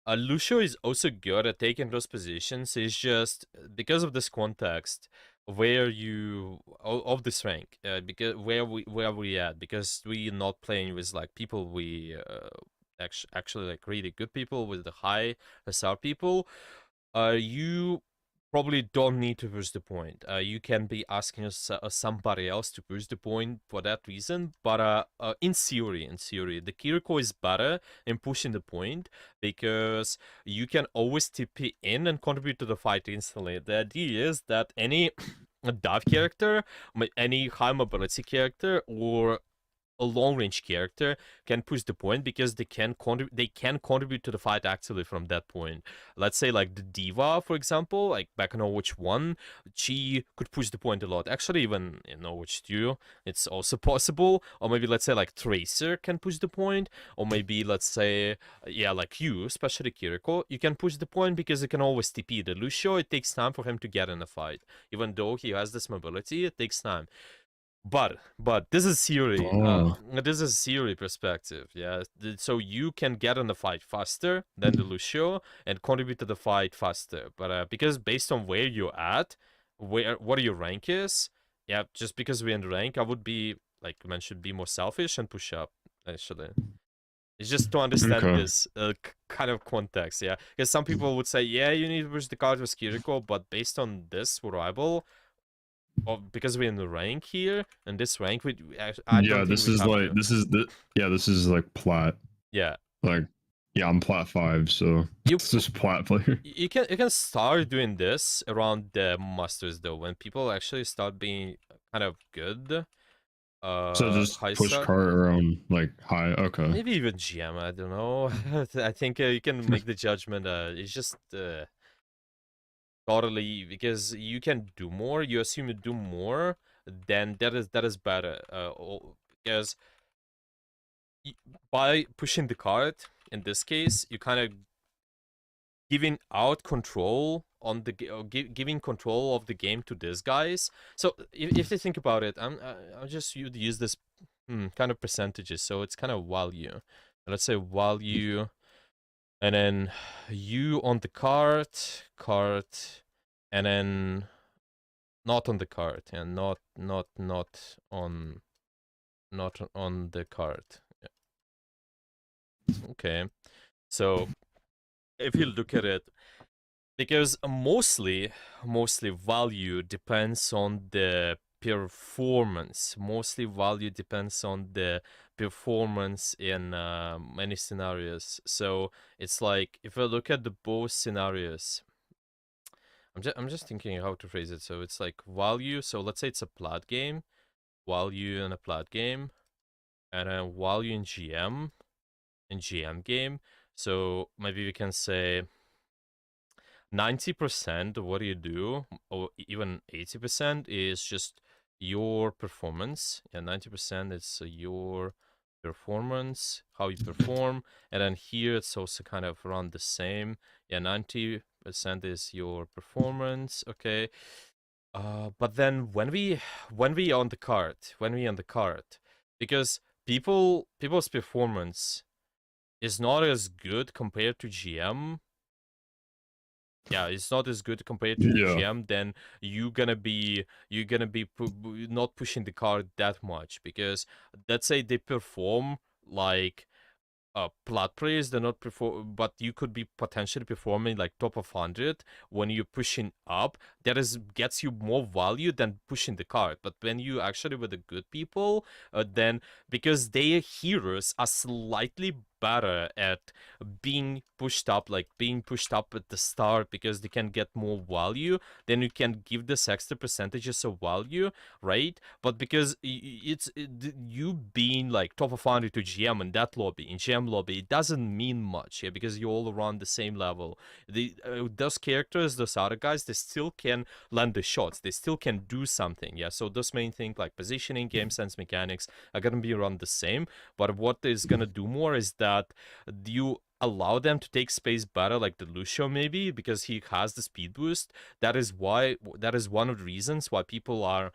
Lucio is also good at taking those positions. It's just because of this context where you of this rank, because where we at, because we not playing with like people we actually like really good people with the high SR people. You probably don't need to push the point. You can be asking somebody else to push the point for that reason. But in theory, the Kiriko is better in pushing the point because you can always TP in and contribute to the fight instantly. The idea is that any dive character, any high mobility character, or a long range character can push the point because they can contribute to the fight actively from that point. Let's say like the Diva, for example, like back in Overwatch 1, she could push the point a lot. Actually, even in Overwatch 2, it's also possible. Or maybe let's say like Tracer can push the point, or maybe let's say yeah, like you, especially Kiriko, you can push the point because you can always TP. The Lucio, it takes time for him to get in a fight. Even though he has this mobility, it takes time. But this is theory. Oh, This is theory perspective. Yeah. So you can get in the fight faster than the Lucio and contribute to the fight faster. But because based on where you're at, what your rank is, yeah, just because we're in the rank, I would be like you mentioned, be more selfish and push up. Actually, it's just to understand okay. this kind of context. Yeah, because some people would say, yeah, you need to push the card with Kiriko, but based on this rival, well, because we're in the rank here, and this rank, I don't Yeah, think we have to. this is like plat. Yeah, Like, yeah, I'm plat 5, so you it's just plat player. you can start doing this around the masters though, when people actually start being kind of good. So just High push star, cart around like high. Okay. maybe even GM. I don't know. I think you can make the judgment. It's just totally because you can do more. You assume you do more, then that is better. Because by pushing the cart in this case you kind of giving out control on the giving control of the game to these guys. So if you think about it, I'm just you'd use this kind of percentages, so it's kind of value. Let's say value, and then you on the cart, and then not on the cart, and not on the cart. Okay, so if you look at it, because mostly value depends on the performance. Mostly value depends on the performance in many scenarios. So it's like if I look at the both scenarios, I'm just thinking how to phrase it. So it's like value. So let's say it's a plat game, value in a plat game, and then value in GM game. So maybe we can say 90% of what you do, or even 80%, is just your performance. Yeah, 90% is your performance, how you perform. And then here it's also kind of around the same. Yeah, 90% is your performance. Okay. But then when we on the cart, because people's performance is not as good compared to GM. Yeah, it's not as good compared to the Yeah. GM. Then you're gonna be not pushing the card that much, because let's say they perform like plat players, they're not perform, but you could be potentially performing like top of 100 when you're pushing up. That is gets you more value than pushing the card. But when you actually with the good people, then because their heroes are slightly better at being pushed up, like being pushed up at the start because they can get more value, then you can give this extra percentages of value, right? But because you being like top of 100 to GM in that lobby, in GM lobby, it doesn't mean much, yeah, because you all around the same level. Those characters, those other guys, they still can land the shots, they still can do something, yeah. So those main things like positioning, game sense, mechanics are gonna be around the same. But what is gonna do more is that you allow them to take space better, like the Lucio maybe, because he has the speed boost. That is one of the reasons why people are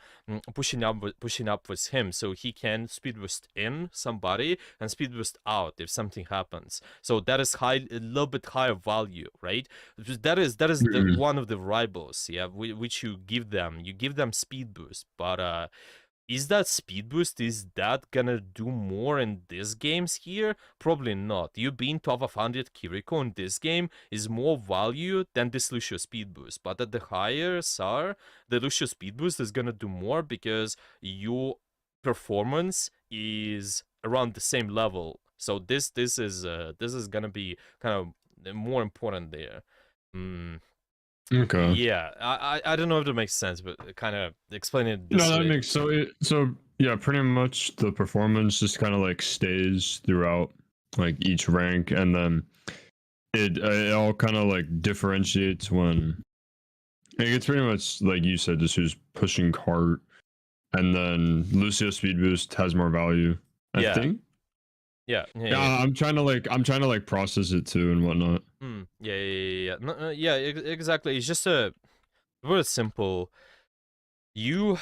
pushing up with him, so he can speed boost in somebody and speed boost out if something happens. So that is a little bit higher value, right? That is the one of the rivals, yeah, which you give them speed boost. But is that speed boost, is that gonna do more in these games here? Probably not. You being top of 100 Kiriko in this game is more value than this Lucio speed boost. But at the higher SAR, the Lucio speed boost is gonna do more because your performance is around the same level. So this is gonna be kind of more important there. Okay. Yeah, I don't know if that makes sense, but kind of explain it this No, that way. makes so yeah, pretty much the performance just kind of like stays throughout like each rank, and then it all kind of like differentiates when like, it's pretty much like you said, just who's pushing cart, and then Lucio speed boost has more value. I think. Yeah. I'm trying to like process it too and whatnot. Yeah. No, yeah, exactly. It's just a very simple. Your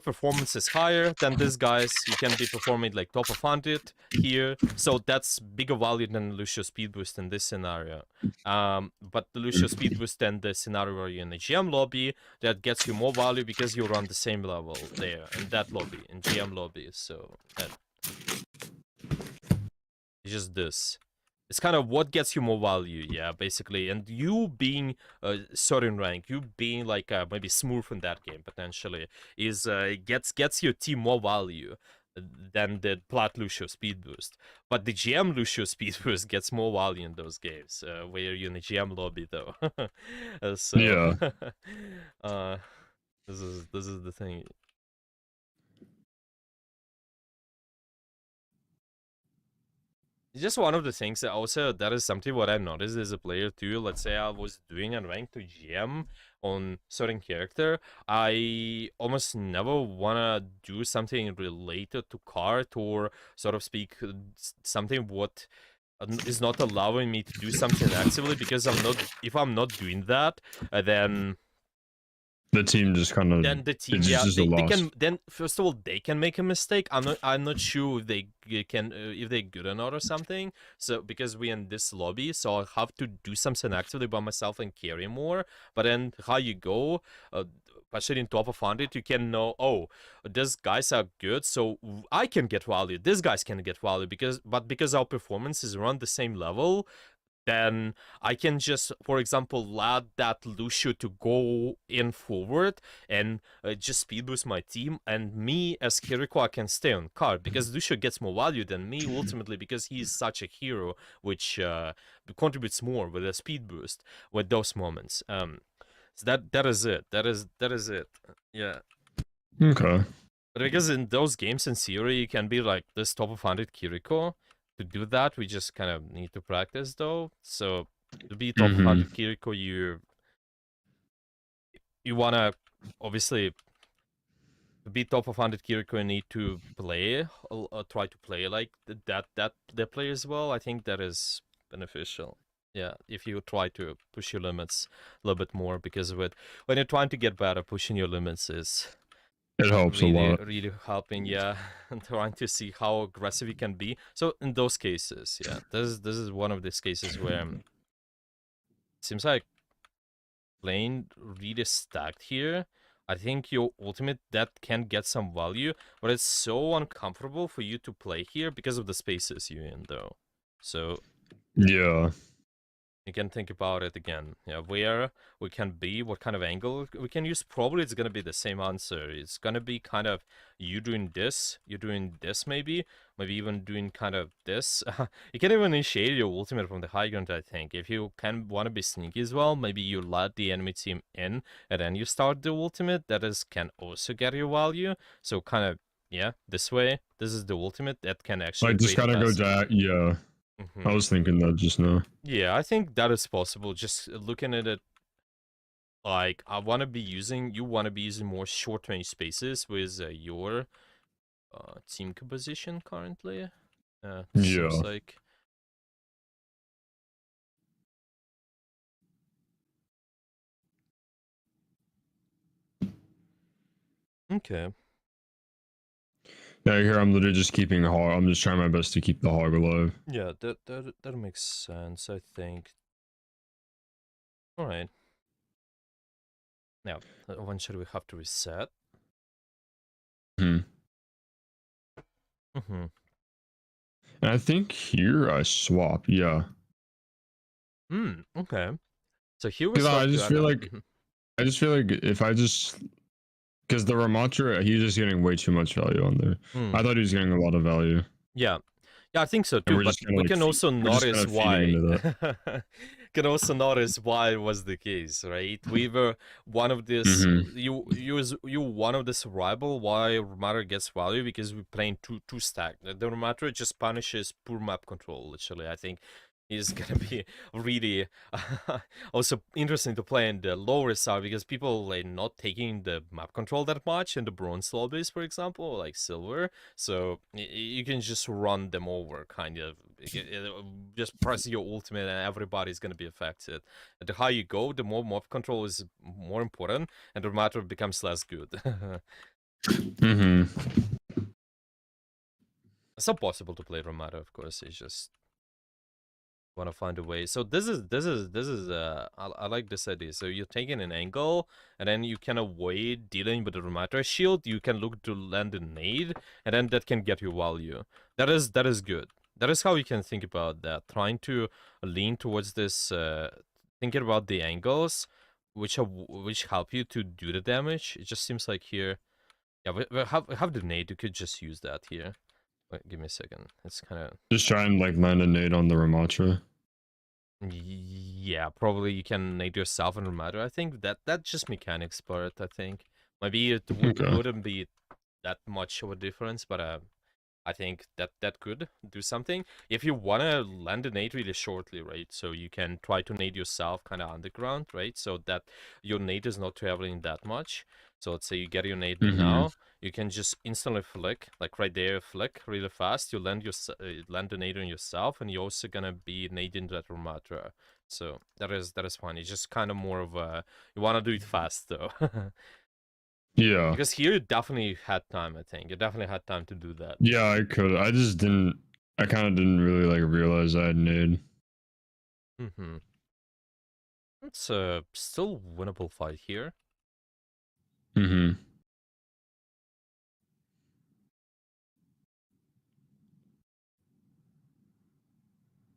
performance is higher than this guy's. You can be performing like top of 100 here, so that's bigger value than Lucio speed boost in this scenario. But the Lucio speed boost and the scenario where you're in the GM lobby, that gets you more value because you're on the same level there in that lobby, in GM lobby. So it's just this. It's kind of what gets you more value, yeah, basically. And you being a certain rank, you being like maybe smooth in that game potentially, is gets your team more value than the Plat Lucio speed boost. But the GM Lucio speed boost gets more value in those games, where you're in the GM lobby though. So Yeah. this is the thing. It's just one of the things that also that is something what I noticed as a player too. Let's say I was doing a rank to GM on certain character, I almost never wanna do something related to cart or sort of speak something what is not allowing me to do something actively, because if I'm not doing that, then The team just kind of then the team, it's yeah, just they a loss. can, then first of all they can make a mistake. I'm not sure if they can if they're good or not or something. So because we're in this lobby, so I have to do something actively by myself and carry more. But then how you go, especially in top of 100, you can know, oh, these guys are good, so I can get value, these guys can get value, because our performance is around the same level. Then I can just, for example, let that Lucio to go in forward and just speed boost my team, and me as Kiriko, I can stay on card, because Lucio gets more value than me ultimately, because he's such a hero, which contributes more with a speed boost with those moments. So that is it. That is it. Yeah. Okay. But because in those games in theory, you can be like this top of 100 Kiriko. To do that, we just kind of need to practice though. So to be top of 100 Kiriko, you wanna obviously to be top of 100 Kiriko, you need to play, try to play like that player as well. I think that is beneficial. Yeah, if you try to push your limits a little bit more, because when you're trying to get better, pushing your limits is It helps a lot. really helping, yeah. And trying to see how aggressive you can be. So in those cases, yeah, this is one of these cases where it seems like playing really stacked here. I think your ultimate that can get some value, but it's so uncomfortable for you to play here because of the spaces you're in though. So Yeah. You can think about it again. Yeah, where we can be, what kind of angle we can use. Probably it's gonna be the same answer. It's gonna be kind of you doing this, you doing this maybe even doing kind of this. You can even initiate your ultimate from the high ground, I think. If you can want to be sneaky as well, maybe you let the enemy team in and then you start the ultimate. That is can also get you value. So kind of yeah, this way. This is the ultimate that can actually Like just create a gotta go fast. jack. Yeah, I Mm-hmm. was thinking that just now. Yeah, I think that is possible. Just looking at it, like I want to be using, you want to be using more short range spaces with your team composition currently. Seems Yeah. like okay. Yeah, here I'm literally just keeping hog. I'm just trying my best to keep the hog alive. Yeah, that makes sense. I think. All right. Now, when should we have to reset? Hmm. Mm-hmm. And I think here I swap. Yeah. Okay. So here we Because swap I to just feel Anna. like if I just because the Ramatra he's just getting way too much value on there. I thought he was getting a lot of value, Yeah. Yeah, I think so and too, but we can also we're just kind notice of feeding why. into that. Can also notice why it was the case, right? We were one of this Mm-hmm. you one of this rival why Matter gets value because we playing two stack. The Matter just punishes poor map control, literally. I think is gonna be really also interesting to play in the lower side because people like not taking the map control that much in the bronze lobbies, for example, like silver. So you can just run them over, kind of. Just press your ultimate and everybody's gonna be affected. And the higher you go, the more mob control is more important, and the matter becomes less good. Mm-hmm. It's not possible to play Ramada, of course. It's just want to find a way. So this is I like this idea. So you're taking an angle, and then you can avoid dealing with the Ramatra shield. You can look to land a nade, and then that can get you value. That is good. That is how you can think about that. Trying to lean towards this, thinking about the angles, which help you to do the damage. It just seems like here, yeah, we have the nade. You could just use that here. Wait, give me a second. It's kind of Just try and like land a nade on the Ramatra. yeah, probably you can nade yourself in matter. I think that's just mechanics part. I think maybe it Okay. wouldn't be that much of a difference, but I think that could do something. If you wanna land a nade really shortly, right? So you can try to nade yourself kind of underground, right? So that your nade is not traveling that much. So let's say you get your nade Mm-hmm. now, you can just instantly flick, like right there, flick really fast. You land the nade on yourself, and you're also gonna be nading that Ramatra. So that is fine. It's just kind of more of a you wanna do it fast though. Yeah. Because here you definitely had time, I think. You definitely had time to do that. Yeah, I could. I just didn't. I kind of didn't really like realize I had nade. Mm-hmm. It's a still winnable fight here. Mm-hmm.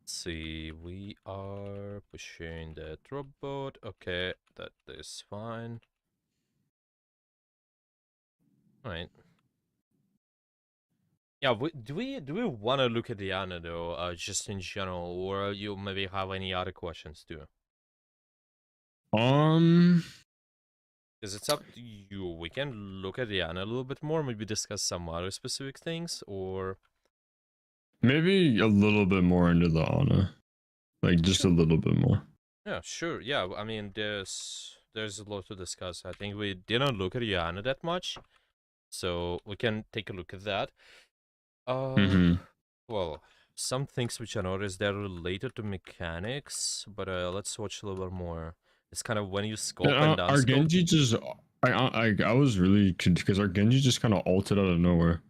Let's see, we are pushing that robot. Okay, that is fine. All right. Yeah, do we want to look at the Ana though, just in general, or you maybe have any other questions too? Um, Because it's up to you. We can look at the Ana a little bit more, maybe discuss some other specific things, or maybe a little bit more into the Ana, like just a sure. little bit more. Yeah, sure. Yeah, I mean, there's a lot to discuss. I think we didn't look at Yana that much, so we can take a look at that. Uh, Mm-hmm. well, some things which I noticed they're related to mechanics, but let's watch a little bit more. It's kind of when you scope and Our unscope. Genji just, I was really because our Genji just kind of ulted out of nowhere.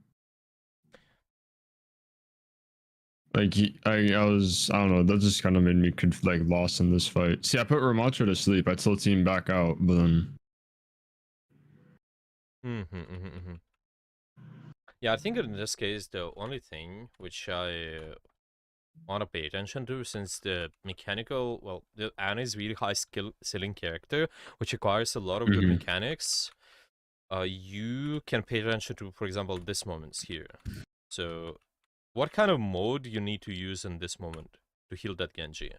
Like I don't know. That just kind of made me like lost in this fight. See, I put Ramatra to sleep. I told team back out, but then Mm-hmm. Yeah, I think in this case the only thing which I want to pay attention to, since the mechanical, well, the Anna is really high skill ceiling character, which requires a lot of good Hmm. mechanics. You can pay attention to, for example, this moments here. So, what kind of mode you need to use in this moment to heal that Genji?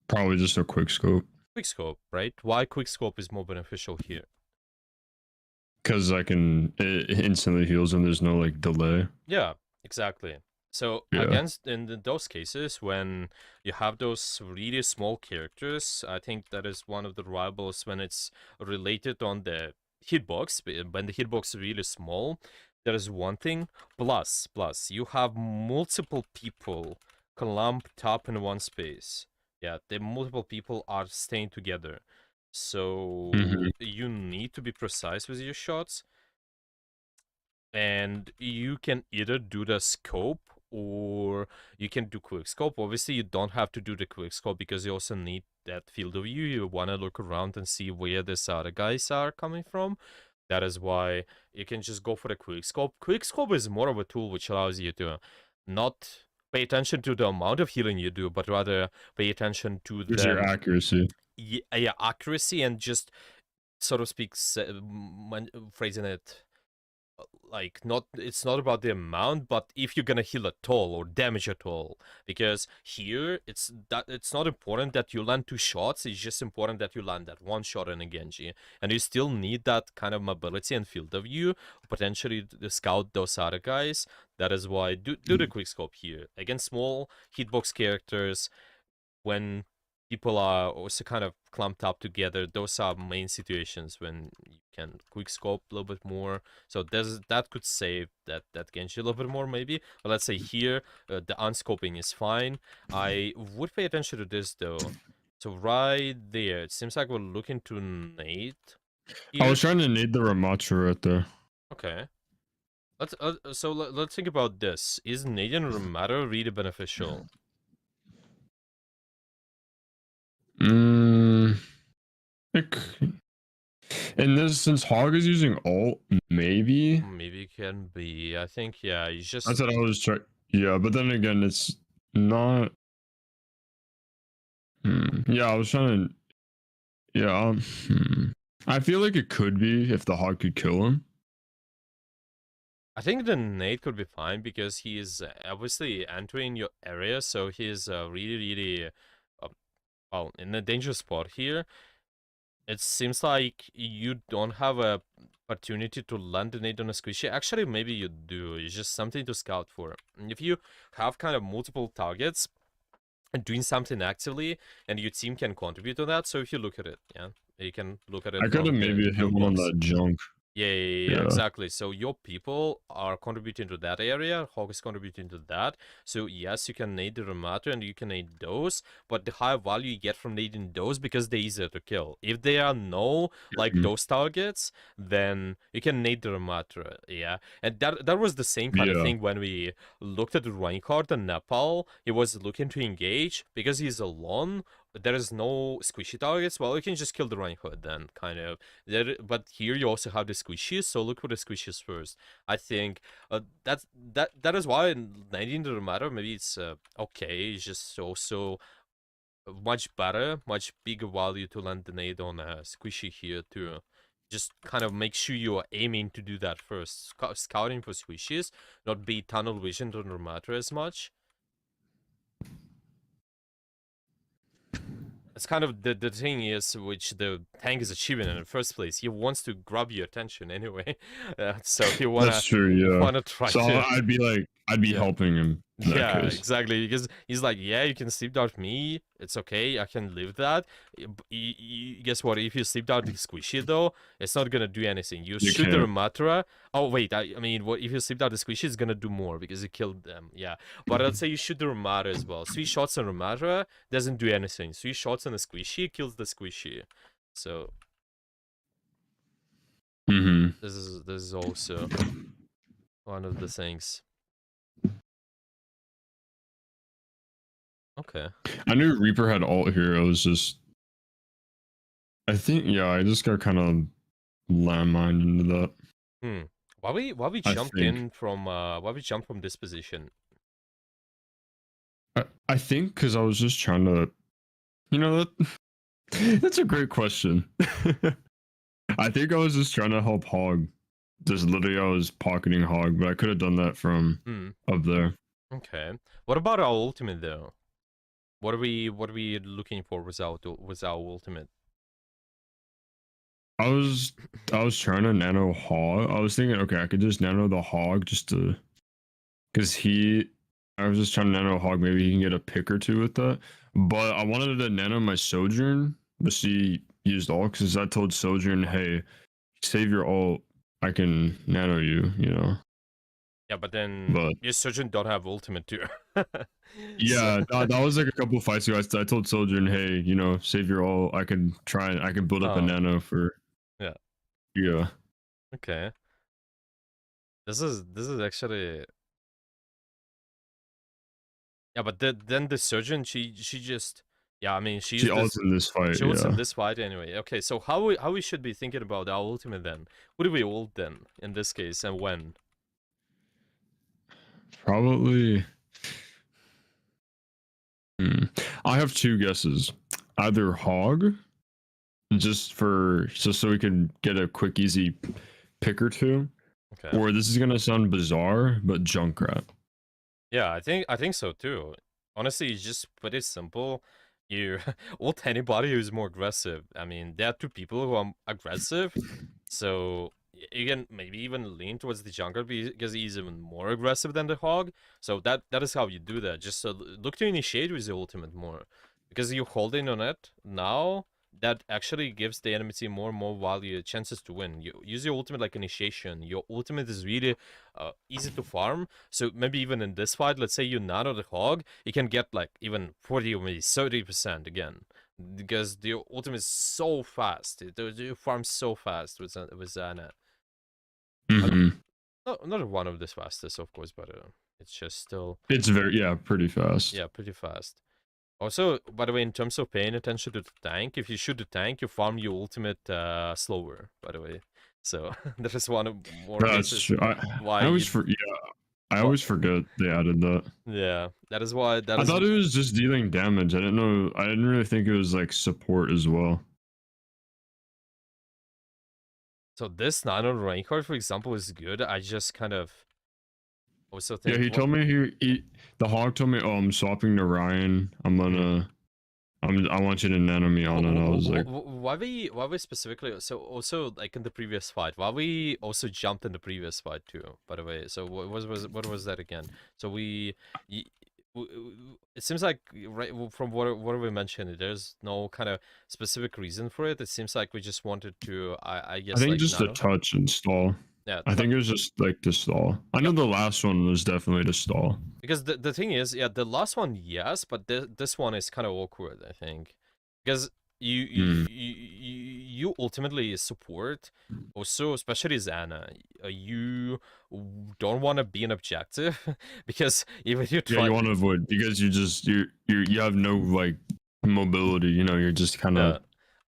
Probably just a quick scope. Quickscope, right? Why quickscope is more beneficial here? Because it instantly heals and there's no like delay. Yeah, exactly. So Yeah. against in those cases when you have those really small characters, I think that is one of the rivals when it's related on the hitbox. When the hitbox is really small, there is one thing. Plus, you have multiple people clumped up in one space. Yeah, the multiple people are staying together. Hmm. So you need to be precise with your shots, and you can either do the scope or you can do quick scope. Obviously you don't have to do the quick scope because you also need that field of view. You want to look around and see where these other guys are coming from. That is why you can just go for the quick scope. Quick scope is more of a tool which allows you to not pay attention to the amount of healing you do, but rather pay attention to There's your the accuracy. accuracy, and just so to speak, phrasing it like, not, it's not about the amount, but if you're gonna heal at all or damage at all, because here it's not important that you land 2 shots, it's just important that you land that 1 shot in a Genji, and you still need that kind of mobility and field of view, potentially to scout those other guys. That is why do the quick scope here against small hitbox characters. When people are also kind of clumped up together, those are main situations when you can quick scope a little bit more. So that could save that Genji a little bit more maybe. But let's say here the unscoping is fine. I would pay attention to this though. So right there, it seems like we're looking to nade I here. was trying to nade the Ramatsu right there. Okay. Let's think about this. Is nading Ramada really beneficial? Mm, like, in this, since Hog is using ult, maybe. Maybe it can be. I think, yeah, you just... That's what I was trying. Yeah, but then again, it's not. Yeah, I was trying to. Yeah. I feel like it could be if the Hog could kill him. I think the nade could be fine because he is obviously entering your area, so he is really, well, in a dangerous spot here. It seems like you don't have a opportunity to land the nade on a squishy. Actually, maybe you do. It's just something to scout for. And if you have kind of multiple targets and doing something actively, and your team can contribute to that, so if you look at it, yeah, you can look at it I could have from the maybe hit build one on box. that junk. Yeah, exactly. So your people are contributing to that area. Hog is contributing to that. So yes, you can nade the Ramata and you can nade those, but the higher value you get from nading those because they're easier to kill. If there are no like Mhm. those targets, then you can nade the Ramata. Yeah, and that was the same kind of Yeah. thing when we looked at Reinhardt and Nepal. He was looking to engage because he's alone. There is no squishy targets. Well, you can just kill the Reinhardt then, kind of. But here you also have the squishies, so look for the squishies first. I think that is why 19 doesn't matter. Maybe it's okay. It's just also much better, much bigger value to land the nade on a squishy here too. Just kind of make sure you are aiming to do that first. Scouting for squishies, not be tunnel vision to matter as much. It's kind of the thing is which the tank is achieving in the first place. He wants to grab your attention anyway, so he That's true. Yeah. wanna try So to... I'd be Yeah. helping him in that Yeah, case. exactly. Because he's like, yeah, you can sleep dart me. It's okay. I can live that. Guess what? If you sleep dart the squishy though, it's not gonna do anything. You You shoot the can't. Ramatra. Oh wait, I mean, what if you sleep dart the squishy? It's gonna do more because you killed them. Yeah, but let's say you shoot the Ramatra as well. 3 shots on Ramatra doesn't do anything. 3 shots on the squishy kills the squishy. So Mm-hmm. this is also one of the things. Okay. I knew Reaper had alt here. I was just. I think I just got kind of landmined into that. Why we I jumped think. in from why we jumped from this position? I think because I was just trying to, that that's a great question. I think I was just trying to help Hog. Just literally, I was pocketing Hog, but I could have done that from up there. Okay. What about our ultimate though? What are we looking for with our ultimate? I was trying to nano Hog. I was thinking, okay, I could just nano the Hog just to, because I was just trying to nano Hog. Maybe he can get a pick or two with that. But I wanted to nano my Sojourn, but she used all because I told Sojourn, hey, save your ult. I can nano you, Yeah, but then But your surgeon don't have ultimate too. yeah, that was like a couple fights ago. I told Sojourn, hey, save your ult. I can build up a nano for. Yeah. Yeah. Okay. This is actually. Yeah, but then the surgeon, she just, yeah, I mean, She ults in this fight. she was Yeah. in this fight anyway. Okay, so how we should be thinking about our ultimate then? Who do we ult then in this case, and when? Probably. I have two guesses. Either Hog, just so we can get a quick, easy pick or two, Okay. or this is gonna sound bizarre, but Junkrat. Yeah, I think so too. Honestly, it's just pretty simple. You ult anybody who's more aggressive. I mean, there are two people who are aggressive, so you can maybe even lean towards the Junkrat because he's even more aggressive than the Hog. So that is how you do that. Just look to initiate with the ultimate more, because you're holding on it now. That actually gives the enemy team more and more value, chances to win. You use your ultimate like initiation. Your ultimate is really easy to farm. So maybe even in this fight, let's say you nano the Hog, you can get like even 40 or maybe 30% again. Because the ultimate is so fast. You farm so fast with Zana. Not one of the fastest, of course, but it's just still. It's pretty fast. Yeah, pretty fast. Also, by the way, in terms of paying attention to the tank, if you shoot the tank, you farm your ultimate slower, by the way. So that is one of more That's reasons true. why I always forget they added that. Yeah, that is why I thought it was just dealing damage. I didn't know. I didn't really think it was like support as well. So this 9 on rank card, for example, is good. I just kind of also think. Yeah, he told me the Hog told me, oh, I'm swapping to Ryan. I want you to nano me on, and I was like, why we specifically? So also like in the previous fight, why we also jumped in the previous fight too? By the way, so what was that again? So it seems like right from what we mentioned, there's no kind of specific reason for it. It seems like we just wanted to, I guess, I think like just nano. a touch and stall. Yeah, I think it was just like to stall. I know the last one was definitely to stall. Because the thing is, yeah, the last one, yes, but this one is kind of awkward, I think, because you ultimately support, also especially Xana. You don't want to be an objective because even you try. Yeah, you want to avoid because you have no like mobility. You're just kind of.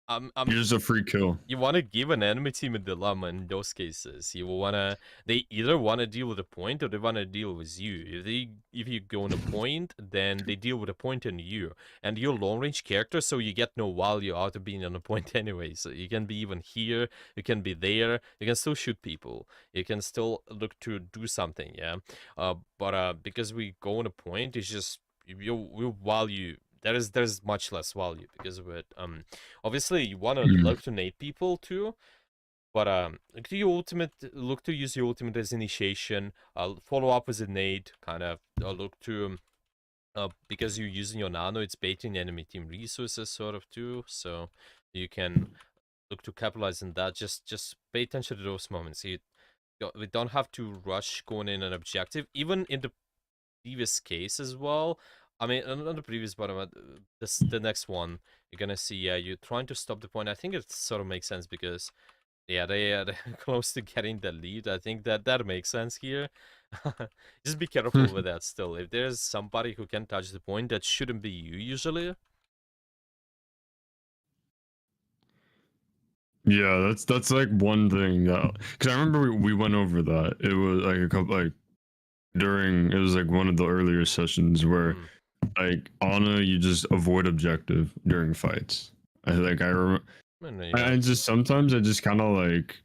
You're just a free kill. You want to give an enemy team a dilemma in those cases. They either want to deal with a point or they want to deal with you. If you go on a point, then they deal with a point and you. And you're long range character, so you get no value out of being on a point anyway. So you can be even here, you can be there, you can still shoot people, you can still look to do something, yeah. But because we go on a point, it's just you value. There's much less value because of it. Obviously you want to look to nade people too, but look to use your ultimate as initiation. Follow up with a nade, kind of look to because you're using your nano, it's baiting enemy team resources sort of too, so you can look to capitalize on that. Just pay attention to those moments. We don't have to rush going in an objective, even in the previous case as well. I mean, not the previous, but the next one, you're gonna see, yeah, you're trying to stop the point. I think it sort of makes sense because, yeah, they're close to getting the lead. I think that makes sense here. Just be careful with that still. If there's somebody who can touch the point, that shouldn't be you usually. Yeah, that's like one thing because I remember we went over that. It was like a couple like during it was like one of the earlier sessions where like Ana, you just avoid objective during fights. I remember. Yeah. I just sometimes I just kind of like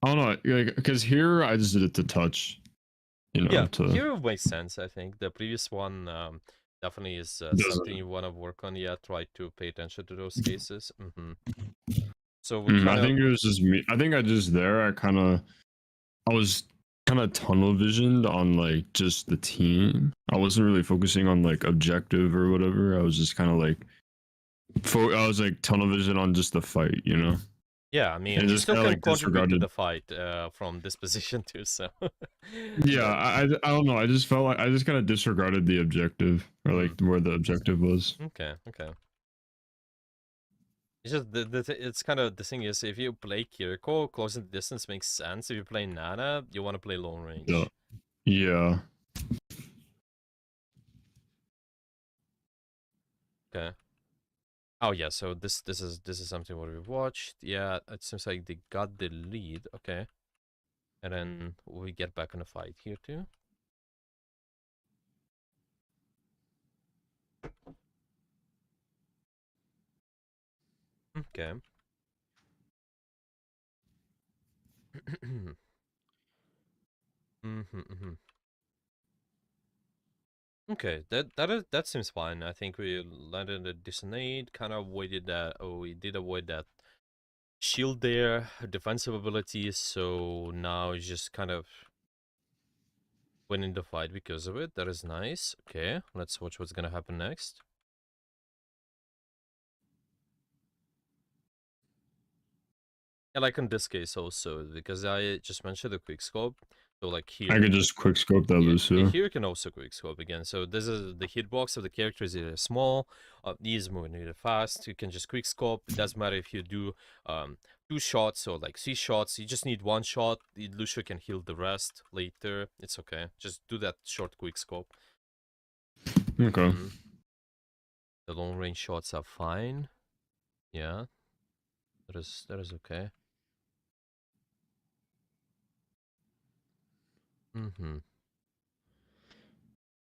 I don't know, like because here I just did it to touch, you know, Yeah, to here makes sense. I think the previous one definitely is something doesn't. you want to work on. Yeah, try to pay attention to those cases. So we kind I of think it was just me. I think I just there. I was kind of tunnel visioned on like just the team. I wasn't really focusing on like objective or whatever. I was just kind of like I was like tunnel vision on just the fight, you know, yeah. I mean, and you just still kind of can like contribute to disregarded. the fight from this position too. So Yeah, that. I don't know. I just felt like I just kind of disregarded the objective or like where the objective was. Okay, okay. It's just it's kind of the thing is if you play Kiriko, close in distance makes sense. If you play Nana, you want to play long Yeah. range. Yeah. Okay. Oh yeah, so this is something what we watched. Yeah, it seems like they got the lead. Okay, and then we get back in the fight here too. Okay. Okay, that seems fine. I think we landed a decent aid. Kind of avoided that. Oh, we did avoid that shield there, defensive abilities. So now it's just kind of winning the fight because of it. That is nice. Okay, let's watch what's gonna happen next. And like in this case also, because I just mentioned the quick scope. So like I here, could just quick scope that yeah, Lucio. here you can also quick scope again. So this is the hitbox of the character is either small, he is moving really fast. You can just quick scope. It doesn't matter if you do 2 shots or like 3 shots. You just need 1 shot. Lucio can heal the rest later. It's okay. Just do that short quick scope. Okay. The long range shots are fine. Yeah, that is okay.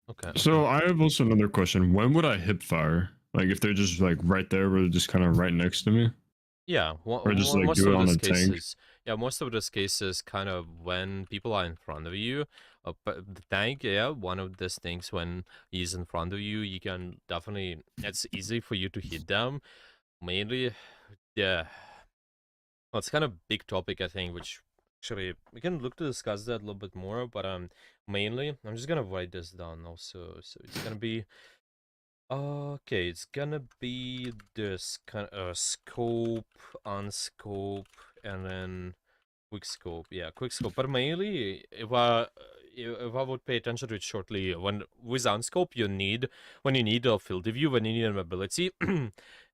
Okay. So I have also another question. When would I hip fire? Like if they're just like right there, or just kind of right next to me, Yeah, or just like most do it of on those a tank? cases, yeah, most of those cases, kind of when people are in front of you, but the tank, yeah, one of those things when he's in front of you, you can definitely, it's easy for you to hit them. Mainly, yeah, well, it's kind of big topic, I think, which actually we can look to discuss that a little bit more, but mainly, I'm just gonna write this down also, so it's gonna be. Okay, it's gonna be this kind of scope, unscope, and then quick scope. Yeah, quick scope. But mainly, if I would pay attention to it shortly, when with unscope, when you need a field of view, when you need an ability,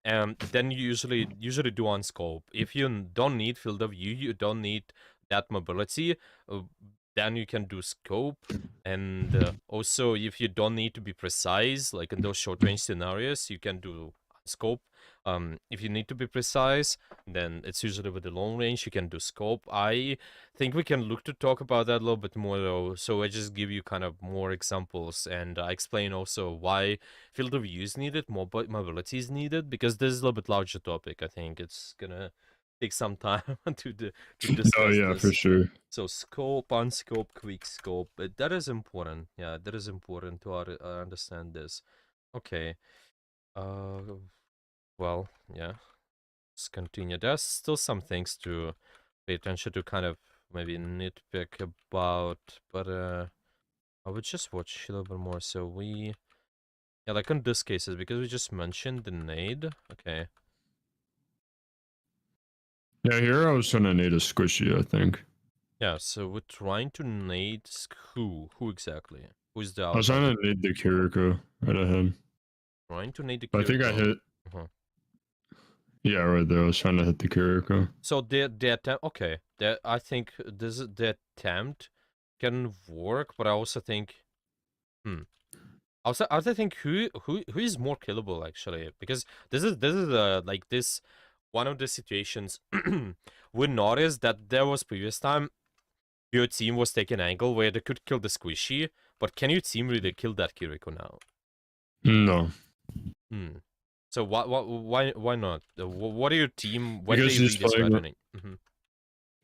and then you usually do unscope. If you don't need field of view, you don't need that mobility, then you can do scope. And also, if you don't need to be precise, like in those short range scenarios, you can do scope. If you need to be precise, then it's usually with the long range, you can do scope. I think we can look to talk about that a little bit more though. So I just give you kind of more examples, and I explain also why field of view is needed, mobility is needed, because this is a little bit larger topic. I think it's gonna take some time to Oh discuss yeah, for this. sure. So scope, unscope, quick scope, but that is important. Yeah, that is important to understand this. Okay. Uh, well, yeah. Let's continue. There's still some things to pay attention to, kind of maybe nitpick about, but I would just watch a little bit more. So yeah, like in this cases, because we just mentioned the nade. Okay. Yeah, here I was trying to nade a squishy, I think. Yeah, so we're trying to nade who? Who exactly? Who's the I was outlier? trying to nade the Kiriko right ahead. Trying to nade the But I think I Kiriko. hit. Yeah, right there. I was trying to hit the Kiriko. So the attempt, okay, I think the attempt can work, but I also think, I also think who is more killable actually, because this is like this one of the situations we noticed that there was previous time your team was taking angle where they could kill the squishy, but can your team really kill that Kiriko now? No, Hmm. So why not? What are your team when because they read is threatening?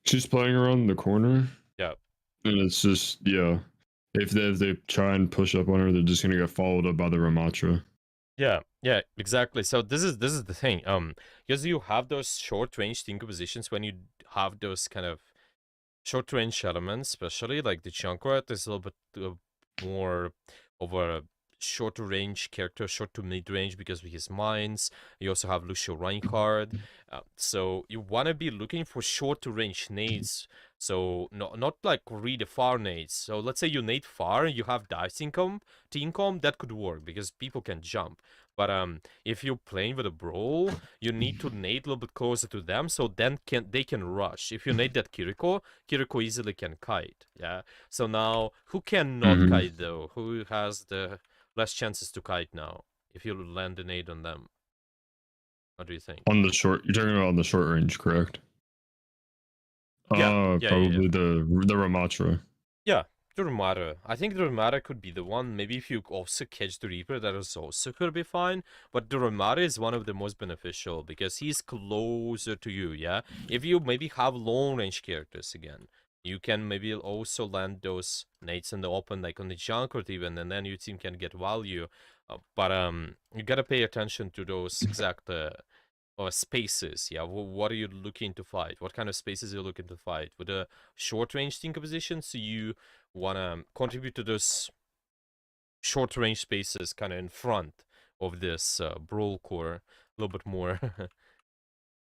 she's playing around the corner, Yeah. and it's just yeah. If they try and push up on her, they're just gonna get followed up by the Ramatra. Yeah, exactly. So this is the thing. Because you have those short range tinker positions when you have those kind of short range elements, especially like the Junkrat is a little bit more of a shorter range character, short to mid range because of his mines. You also have Lucio Reinhardt. So you want to be looking for short to range nades. So not like really far nades. So let's say you nade far and you have dice income, teamcom, that could work because people can jump. But if you're playing with a brawl, you need to nade a little bit closer to them so then they can rush. If you nade that Kiriko easily can kite, yeah? So now, who cannot Mm-hmm. kite though? Who has the less chances to kite now? If you land an aid on them. What do you think? On the short, you're talking about on the short range, correct? Yeah. Probably the Ramatra. Yeah, the Ramada. I think the Ramada could be the one. Maybe if you also catch the Reaper, that is also could be fine. But the Ramada is one of the most beneficial because he's closer to you, yeah? If you maybe have long range characters again, you can maybe also land those nades in the open, like on the Junkrat even, and then your team can get value. But you gotta pay attention to those exact or spaces. Yeah, what are you looking to fight? What kind of spaces are you looking to fight? With a short range tinker position, so you wanna contribute to those short range spaces kind of in front of this brawl core a little bit more.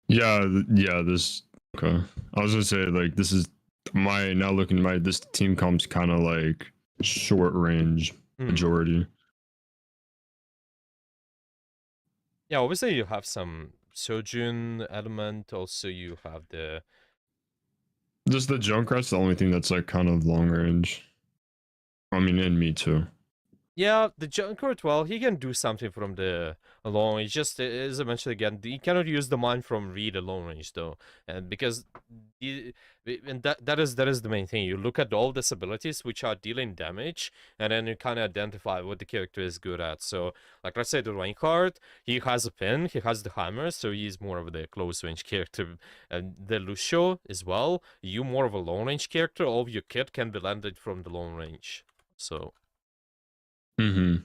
Yeah. This okay. I was gonna say like this is my now looking my this team comps kind of like short range majority. Yeah, obviously you have some Sojun element. Also, you have the Just the Junkrat's the only thing that's like kind of long range. I mean, and me too. yeah, the Junkrat, well, he can do something from the long range. Just as I mentioned again, he cannot use the mine from read at long range though, and because and that is the main thing. You look at all these abilities which are dealing damage, and then you kind of identify what the character is good at. So, like let's say the Reinhardt, he has a pin, he has the hammer, so he's more of the close range character. And the Lucio as well, you more of a long range character. All of your kit can be landed from the long range. So. Mm-hmm.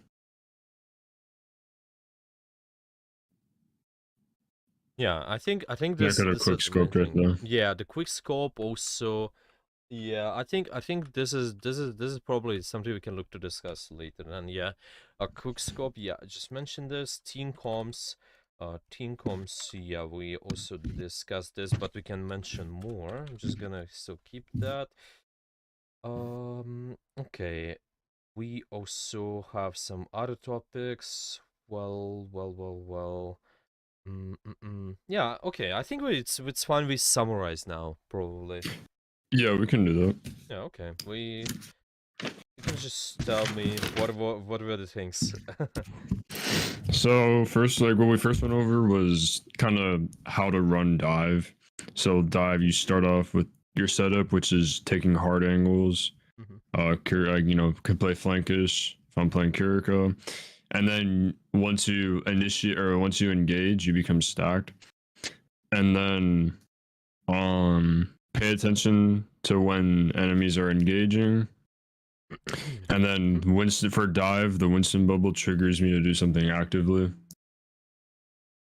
Yeah, I think Yeah, this got a this is quick the main scope right thing. there. Yeah, the quick scope also. Yeah, I think this is probably something we can look to discuss later. And yeah, a quick scope. Yeah, I just mentioned this team comms. Yeah, we also discussed this, but we can mention more. I'm just gonna still keep that. Okay. We also have some other topics. Well. Yeah, okay. I think it's fine. We summarize now, probably. Yeah, we can do that. Yeah, okay. You can just tell me what were the things. So first, like what we first went over was kind of how to run dive. So dive, you start off with your setup, which is taking hard angles. Mhm. Could play flankish if I'm playing Kiriko, and then once you initiate or once you engage, you become stacked, and then pay attention to when enemies are engaging. And then Winston for dive, the Winston bubble triggers me to do something actively.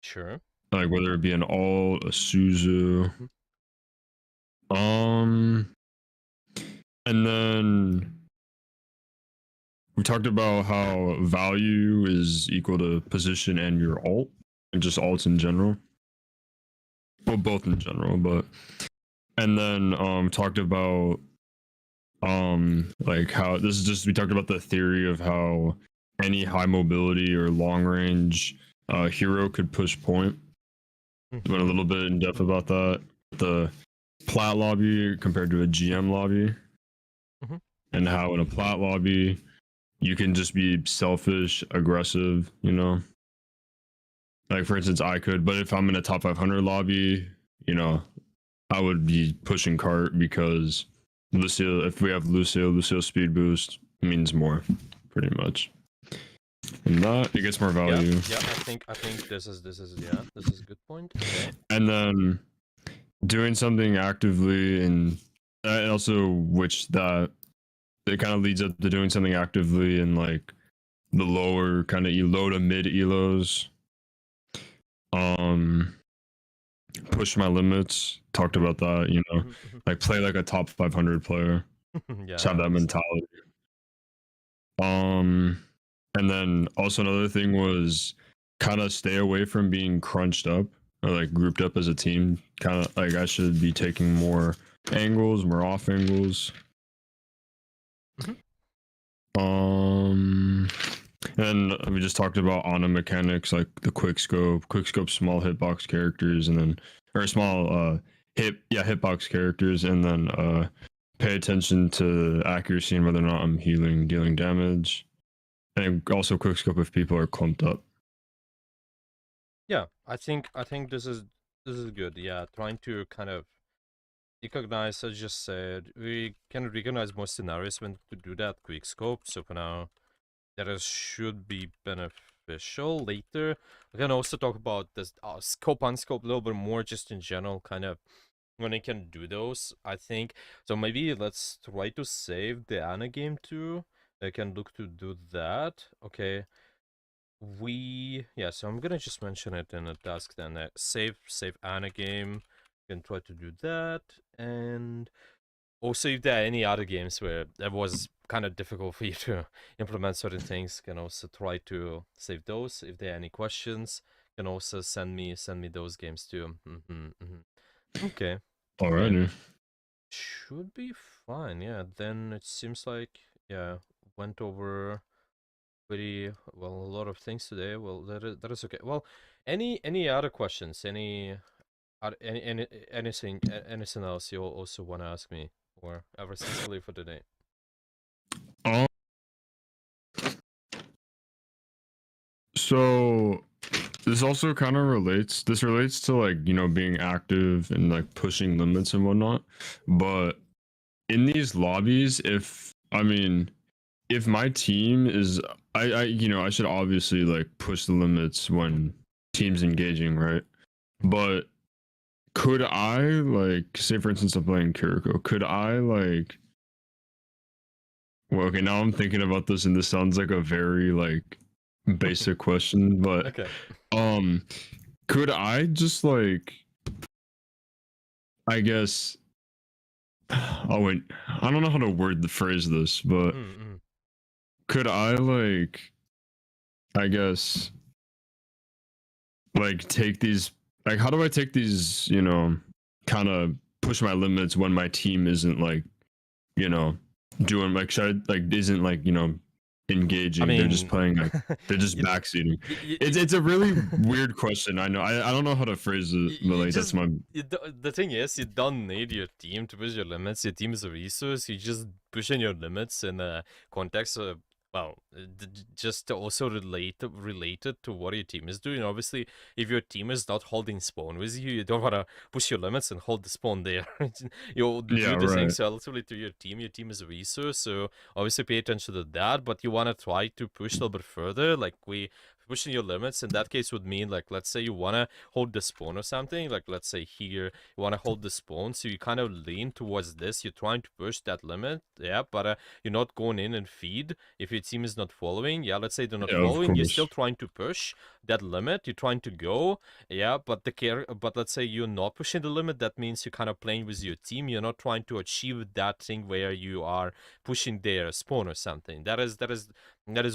Sure. Like whether it be an alt, a Suzu. Mhm. Um and then we talked about how value is equal to position and your alt, and just alts in general. Well, both in general, but and then talked about like how this is just we talked about the theory of how any high mobility or long range hero could push point. Went a Mhm. little bit in depth about that. The plat lobby compared to a GM lobby, Mhm. and how in a plat lobby you can just be selfish, aggressive, you know. Like for instance, I could, but if I'm in a top 500 lobby, you know, I would be pushing cart because Lucio. If we have Lucio speed boost means more, pretty much. and that it gets more Yeah, value. yeah. I think this is a good point. Okay. And then doing something actively, and also which that it kind of leads up to doing something actively in like the lower kind of low to mid elos. Um, push my limits. Talked about that. Like play like a top 500 player. Yeah, Just have I that understand. mentality. And then also another thing was kind of stay away from being crunched up or like grouped up as a team. Kind of like I should be taking more angles, more off angles. And we just talked about Ana mechanics like the quick scope, small hitbox characters, and then or small hitbox characters, and then pay attention to accuracy and whether or not I'm dealing damage, and also quick scope if people are clumped up. Yeah, I think this is good. Yeah, trying to kind of recognize, as just said, we can recognize more scenarios when to do that quick scope. So for now, that should be beneficial. Later, we can also talk about this scope unscope a little bit more, just in general, kind of when I can do those. I think so. Maybe let's try to save the Ana game too. I can look to do that. Okay. So I'm gonna just mention it in a task then. Save Ana game. You can try to do that, and also if there are any other games where it was kind of difficult for you to implement certain things, you can also try to save those. If there are any questions, you can also send me those games too. Okay. Okay. Alrighty. Should be fine. Yeah. Then it seems like went over pretty well a lot of things today. Well, that is okay. Well, any other questions? Anything else you also want to ask me, or everything's clear for today? Um, so this also kind of relates. This relates to like being active and like pushing limits and whatnot. But in these lobbies, if my team is I should obviously like push the limits when teams engaging, right? But could I like say for instance I'm playing Kiriko, could I like well okay now I'm thinking about this and this sounds like a very like basic question, but Okay. um could I just like I guess oh wait, I don't know how to word the phrase this, but could I like I guess like take these like how do I take these kind of push my limits when my team isn't like you know doing like should I, like isn't like engaging. I They're just mean, playing like they're just you, backseating. you, It's a really weird question. I know I don't know how to phrase it, but you like that's just my the thing is, you don't need your team to push your limits. Your team is a resource. You just pushing your limits in a context of just also related to what your team is doing. Obviously, if your team is not holding spawn with you, you don't want to push your limits and hold the spawn there. You'll yeah do the right things relatively to your team. Your team is a resource, so obviously pay attention to that. But you want to try to push a little bit further, like pushing your limits in that case would mean like let's say you want to hold the spawn or something, like let's say here you want to hold the spawn, so you kind of lean towards this, you're trying to push that limit, yeah, but you're not going in and feed if your team is not following. Yeah, let's say they're not yeah of following, you're course still trying to push that limit, you're trying to go, yeah, but let's say you're not pushing the limit, that means you're kind of playing with your team, you're not trying to achieve that thing where you are pushing their spawn or something. That is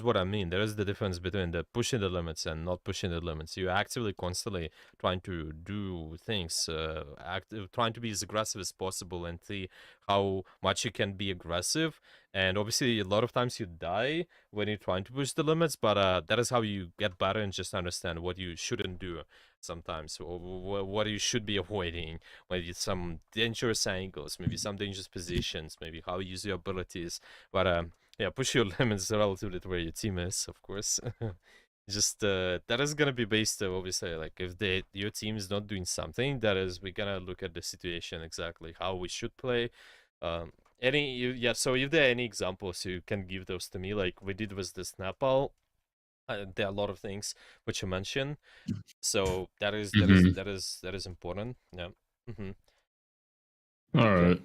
what I mean. There is the difference between the pushing the limits and not pushing the limits. You're actively, constantly trying to do things, trying to be as aggressive as possible and see how much you can be aggressive. And obviously, a lot of times you die when you're trying to push the limits, but that is how you get better and just understand what you shouldn't do sometimes, or what you should be avoiding, maybe some dangerous angles, maybe some dangerous positions, maybe how you use your abilities. But yeah, push your limits relatively to where your team is, of course. Just that is gonna be based obviously like if your team is not doing something, that is we're gonna look at the situation exactly how we should play. So if there are any examples you can give those to me, like we did with the snap There are a lot of things which you mentioned, so Hmm. that is important. Yeah. Hmm. All Yeah. right.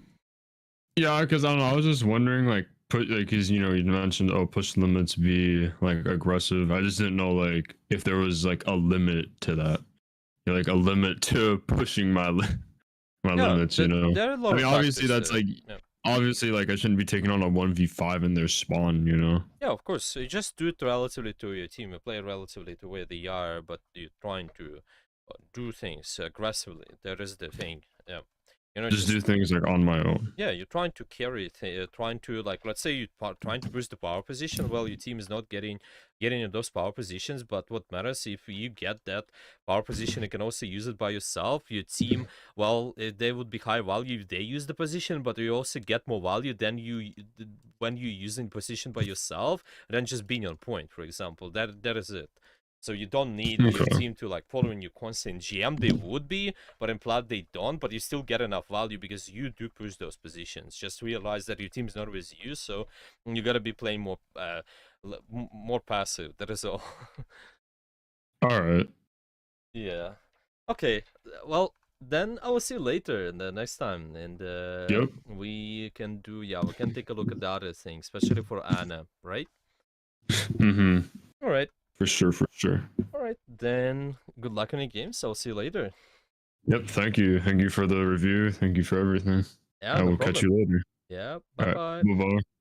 Yeah, because I don't know. I was just wondering, like, put like, because you mentioned, oh, push limits be like aggressive. I just didn't know like if there was like a limit to that, like a limit to pushing my Yeah, limits. You know, there are a I lot mean, of obviously factors. that's like Yeah. obviously like I shouldn't be taking on a 1v5 in their spawn. You know. Yeah, of course. So you just do it relatively to your team. You play relatively to where they are, but you're trying to do things aggressively. That is the thing. Yeah. Just Just do things like on my own. yeah, you're trying to carry it, trying to like, let's say you're trying to boost the power position. Well, your team is not getting in those power positions, but what matters if you get that power position, you can also use it by yourself. Your team, well, they would be high value if they use the position, but you also get more value than when you're using position by yourself, than just being on point, for example. That is it. So you don't need your Okay. team to like following you constant GM. They would be, but in Plat they don't, but you still get enough value because you do push those positions. Just realize that your team's not with you, so you gotta be playing more more passive. That is all. All right. Yeah. Okay. Well, then I will see you later in the next time, and Yep. we can do, yeah, we can take a look at the other things, especially for Anna, right? Mm-hmm. All right. For sure. For sure. All right. Then good luck in the games. I'll see you later. Yep. Thank you. Thank you for the review. Thank you for everything. Yeah, I no will catch problem. you later. Yeah. Bye All right. bye. Bye bye.